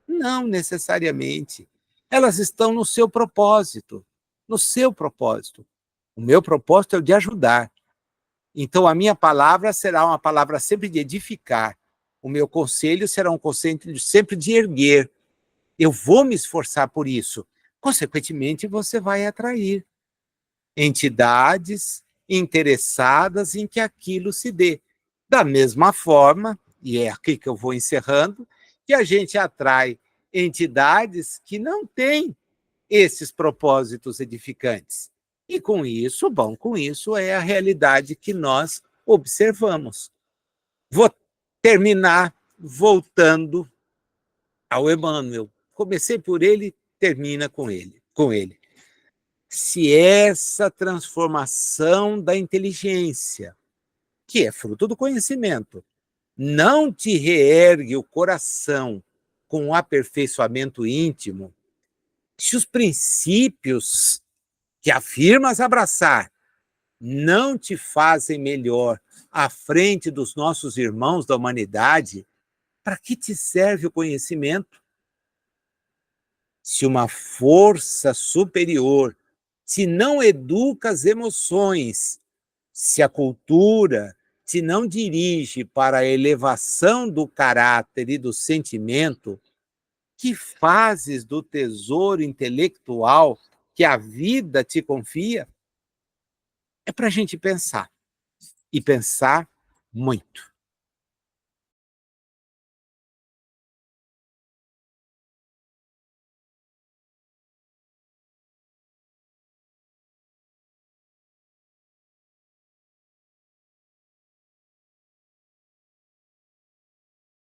não necessariamente. Elas estão no seu propósito, no seu propósito. O meu propósito é o de ajudar. Então, a minha palavra será uma palavra sempre de edificar. O meu conselho será um conselho sempre de erguer. Eu vou me esforçar por isso. Consequentemente, você vai atrair entidades interessadas em que aquilo se dê. Da mesma forma, e é aqui que eu vou encerrando, que a gente atrai entidades que não têm esses propósitos edificantes. E com isso, bom, com isso é a realidade que nós observamos. Vou terminar voltando ao Emmanuel. Comecei por ele, termina com ele. Se essa transformação da inteligência, que é fruto do conhecimento, não te reergue o coração com o aperfeiçoamento íntimo, se os princípios que afirmas abraçar não te fazem melhor à frente dos nossos irmãos da humanidade, para que te serve o conhecimento? Se uma força superior te não educa as emoções, se a cultura te não dirige para a elevação do caráter e do sentimento, que fazes do tesouro intelectual que a vida te confia? É para a gente pensar, e pensar muito.